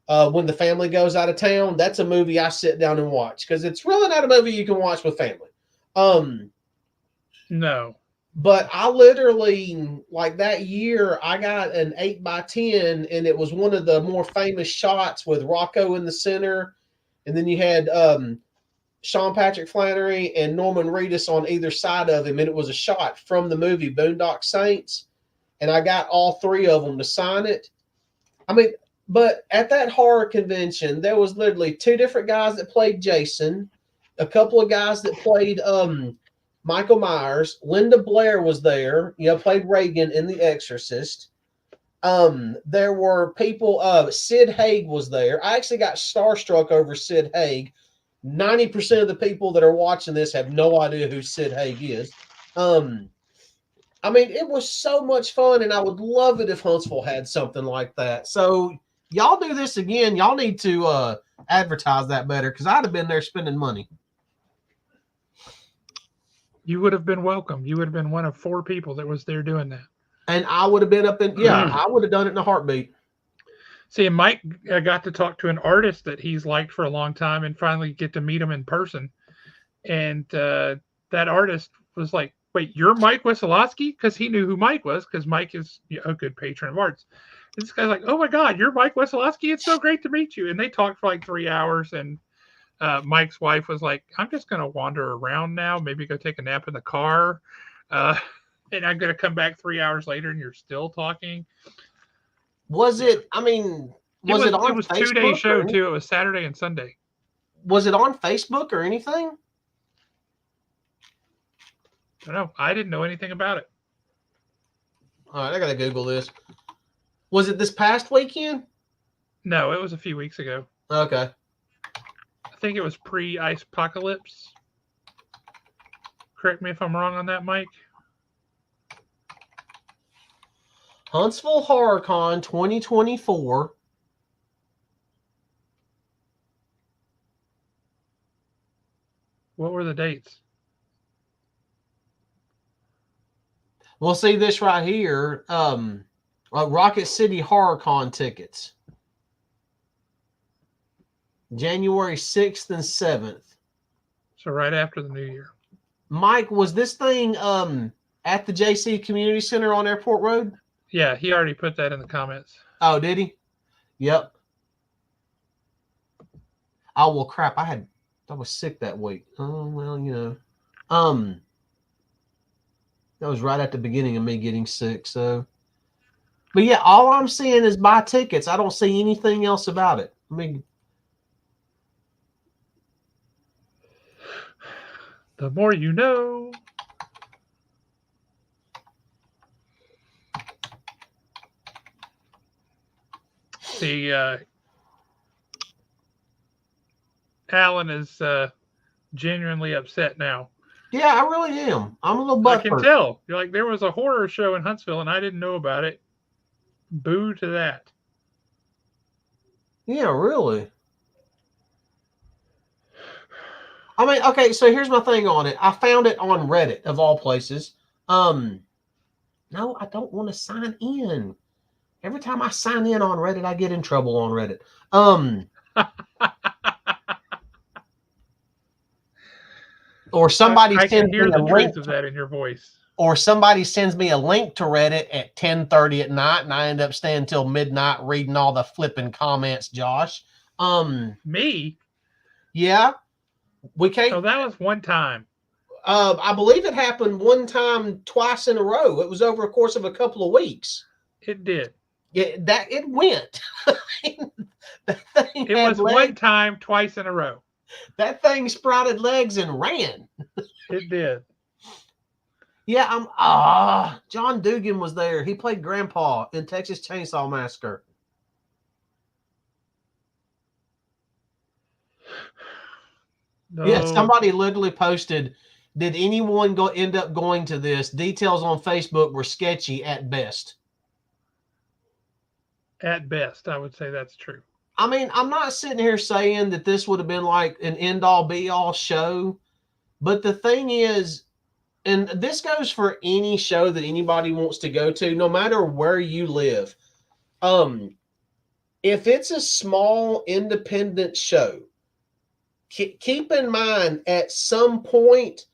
Speaker 2: When the family goes out of town, that's a movie I sit down and watch because it's really not a movie you can watch with family.
Speaker 1: No.
Speaker 2: But I literally, like that year, I got an 8x10, and it was one of the more famous shots with Rocco in the center. And then you had Sean Patrick Flannery and Norman Reedus on either side of him. And it was a shot from the movie Boondock Saints. And I got all three of them to sign it. I mean, but at that horror convention, there was literally two different guys that played Jason, a couple of guys that played Michael Myers. Linda Blair was there, played Reagan in The Exorcist. There were people, Sid Haig was there. I actually got starstruck over Sid Haig. 90% of the people that are watching this have no idea who Sid Haig is. I mean, it was so much fun, and I would love it if Huntsville had something like that. So y'all do this again. Y'all need to advertise that better because I'd have been there spending money.
Speaker 1: You would have been welcome. You would have been one of 4 people that was there doing that.
Speaker 2: And I would have been up in, I would have done it in a heartbeat.
Speaker 1: See, Mike got to talk to an artist that he's liked for a long time and finally get to meet him in person. And that artist was like, wait, you're Mike Wesolowski? Because he knew who Mike was, because Mike is a good patron of arts. And this guy's like, oh my God, you're Mike Wesolowski? It's so great to meet you. And they talked for like 3 hours, and Mike's wife was like, I'm just going to wander around now, maybe go take a nap in the car. And I'm going to come back 3 hours later and you're still talking.
Speaker 2: Was it, I mean, was it on Facebook?
Speaker 1: It was a 2-day show too. It was Saturday and Sunday.
Speaker 2: Was it on Facebook or anything?
Speaker 1: I don't know. I didn't know anything about it.
Speaker 2: All right, I got to Google this. Was it this past weekend?
Speaker 1: No, it was a few weeks ago.
Speaker 2: Okay.
Speaker 1: I think it was pre-Ice Apocalypse. Correct me if I'm wrong on that, Mike.
Speaker 2: Huntsville HorrorCon 2024.
Speaker 1: What were the dates?
Speaker 2: We'll see this right here. Rocket City HorrorCon tickets. January 6th and 7th.
Speaker 1: So right after the new year.
Speaker 2: Mike, was this thing at the JC Community Center on Airport Road?
Speaker 1: Yeah, he already put that in the comments.
Speaker 2: Oh, did he? Yep. Oh, well, crap. I was sick that week. Oh, well, that was right at the beginning of me getting sick. So, but yeah, all I'm seeing is buy tickets. I don't see anything else about it. I mean,
Speaker 1: the more you know. See, Alan is genuinely upset now
Speaker 2: Yeah, I really am. I'm a little
Speaker 1: I can
Speaker 2: butthurt.
Speaker 1: tell. You're like, there was a horror show in Huntsville and I didn't know about it. Boo to that.
Speaker 2: Yeah, really. I mean, okay, so here's my thing on it. I found it on Reddit of all places. No, I don't want to sign in. Every time I sign in on Reddit, I get in trouble on Reddit. Or somebody
Speaker 1: I can
Speaker 2: sends me
Speaker 1: hear
Speaker 2: a
Speaker 1: the
Speaker 2: link
Speaker 1: truth of that in your voice.
Speaker 2: or somebody sends me a link to Reddit at 10:30 at night, and I end up staying till midnight reading all the flipping comments, Josh.
Speaker 1: Me?
Speaker 2: Yeah, we
Speaker 1: Oh,
Speaker 2: can't.
Speaker 1: that was one time.
Speaker 2: I believe it happened one time, twice in a row. It was over a course of a couple of weeks.
Speaker 1: It did.
Speaker 2: Yeah, that it went. That thing
Speaker 1: It
Speaker 2: had
Speaker 1: was one
Speaker 2: legs.
Speaker 1: time, twice in a row.
Speaker 2: That thing sprouted legs and ran.
Speaker 1: It did.
Speaker 2: Yeah, John Dugan was there. He played Grandpa in Texas Chainsaw Massacre.
Speaker 1: No.
Speaker 2: Yeah, somebody literally posted, did anyone end up going to this? Details on Facebook were sketchy at best.
Speaker 1: At best, I would say that's true.
Speaker 2: I mean, I'm not sitting here saying that this would have been like an end all be all show, but the thing is, and this goes for any show that anybody wants to go to, no matter where you live. If it's a small independent show, keep in mind at some point,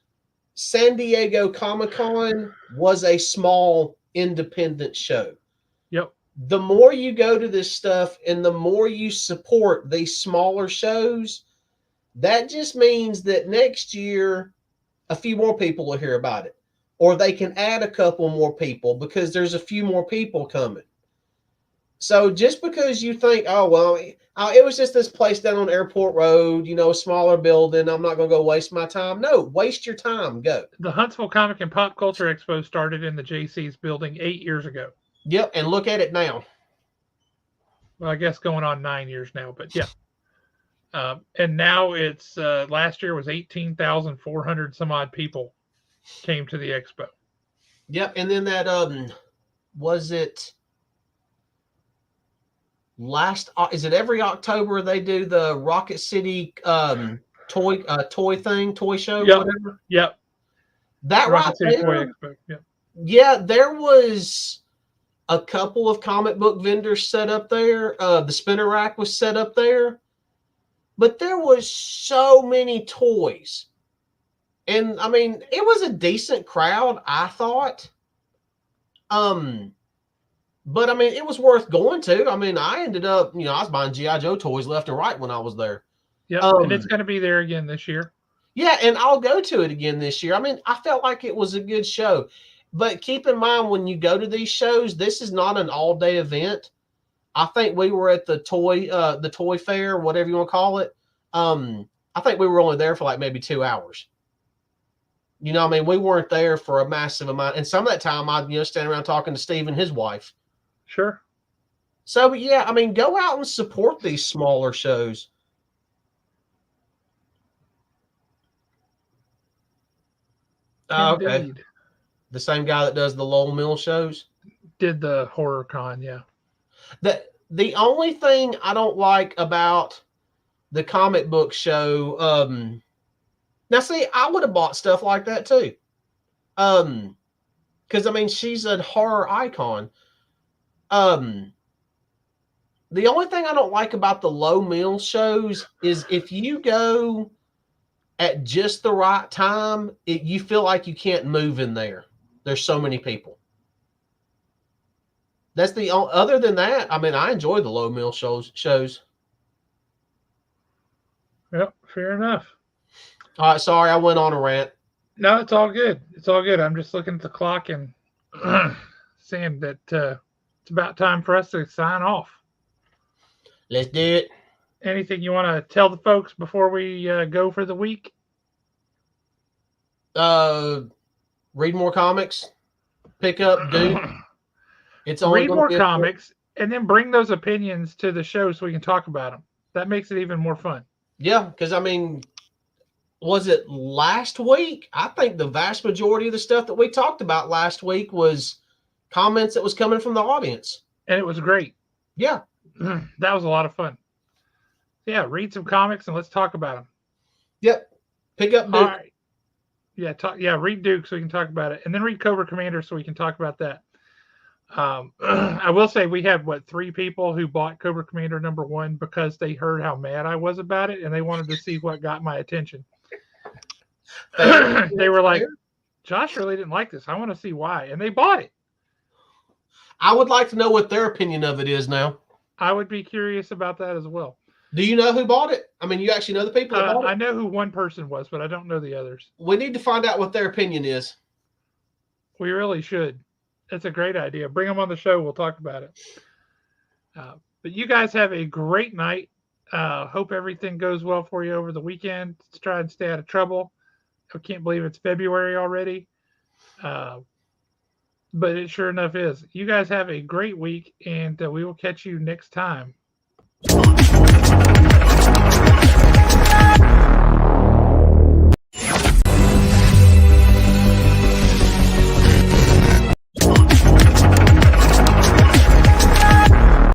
Speaker 2: San Diego Comic-Con was a small independent show.
Speaker 1: Yep.
Speaker 2: The more you go to this stuff and the more you support these smaller shows, that just means that next year a few more people will hear about it, or they can add a couple more people because there's a few more people coming. So just because you think, oh, well, it was just this place down on Airport Road, a smaller building, I'm not going to go waste my time. No, waste your time. Go.
Speaker 1: The Huntsville Comic and Pop Culture Expo started in the JC's building 8 years ago.
Speaker 2: Yep, and look at it now.
Speaker 1: Well, I guess going on 9 years now, but yeah. And now it's last year was 18,400 some odd people came to the expo.
Speaker 2: Yep, and then that was it last? Is it every October they do the Rocket City toy show,
Speaker 1: yep.
Speaker 2: whatever?
Speaker 1: Yep.
Speaker 2: That
Speaker 1: Rocket
Speaker 2: right
Speaker 1: City
Speaker 2: there.
Speaker 1: Toy Expo. Yep.
Speaker 2: Yeah, there was a couple of comic book vendors set up there. The spinner rack was set up there, but there was so many toys. And I mean, it was a decent crowd, I thought. But I mean, it was worth going to. I mean, I ended up, I was buying G.I. Joe toys left and right when I was there.
Speaker 1: Yep. And it's going to be there again this year.
Speaker 2: Yeah, and I'll go to it again this year. I mean, I felt like it was a good show. But keep in mind, when you go to these shows, this is not an all-day event. I think we were at the toy fair, whatever you want to call it. I think we were only there for like maybe 2 hours. I mean, we weren't there for a massive amount. And some of that time, I'd, stand around talking to Steve and his wife.
Speaker 1: Sure.
Speaker 2: So, yeah, I mean, go out and support these smaller shows. Okay. The same guy that does the Lowell Mill shows?
Speaker 1: Did the Horror Con, yeah.
Speaker 2: The only thing I don't like about the comic book show, now see, I would have bought stuff like that too. Because I mean, she's a horror icon. The only thing I don't like about the Low Mill shows is if you go at just the right time, you feel like you can't move in there. There's so many people. That's the only, other than that, I mean, I enjoy the Low Mill shows.
Speaker 1: Yep, fair enough.
Speaker 2: All right, sorry, I went on a rant.
Speaker 1: No, it's all good. It's all good. I'm just looking at the clock and saying that it's about time for us to sign off.
Speaker 2: Let's do it.
Speaker 1: Anything you want to tell the folks before we go for the week?
Speaker 2: Read more comics. Pick up, dude. It's only
Speaker 1: read more comics, and then bring those opinions to the show so we can talk about them. That makes it even more fun.
Speaker 2: Yeah, because I mean, was it last week? I think the vast majority of the stuff that we talked about last week was comments that was coming from the audience.
Speaker 1: And it was great.
Speaker 2: Yeah.
Speaker 1: That was a lot of fun. Yeah, read some comics and let's talk about them.
Speaker 2: Yep. Pick up Duke.
Speaker 1: All right. Yeah, read Duke so we can talk about it. And then read Cobra Commander so we can talk about that. I will say we had 3 people who bought Cobra Commander #1 because they heard how mad I was about it and they wanted to see what got my attention. They were like, Josh really didn't like this. I want to see why. And they bought it.
Speaker 2: I would like to know what their opinion of it is now.
Speaker 1: I would be curious about that as well.
Speaker 2: Do you know who bought it? I mean, you actually know the people that bought it?
Speaker 1: I know who one person was, but I don't know the others.
Speaker 2: We need to find out what their opinion is.
Speaker 1: We really should. That's a great idea. Bring them on the show. We'll talk about it. But you guys have a great night. Hope everything goes well for you over the weekend. Let's try and stay out of trouble. I can't believe it's February already. But it sure enough is. You guys have a great week, and we will catch you next time.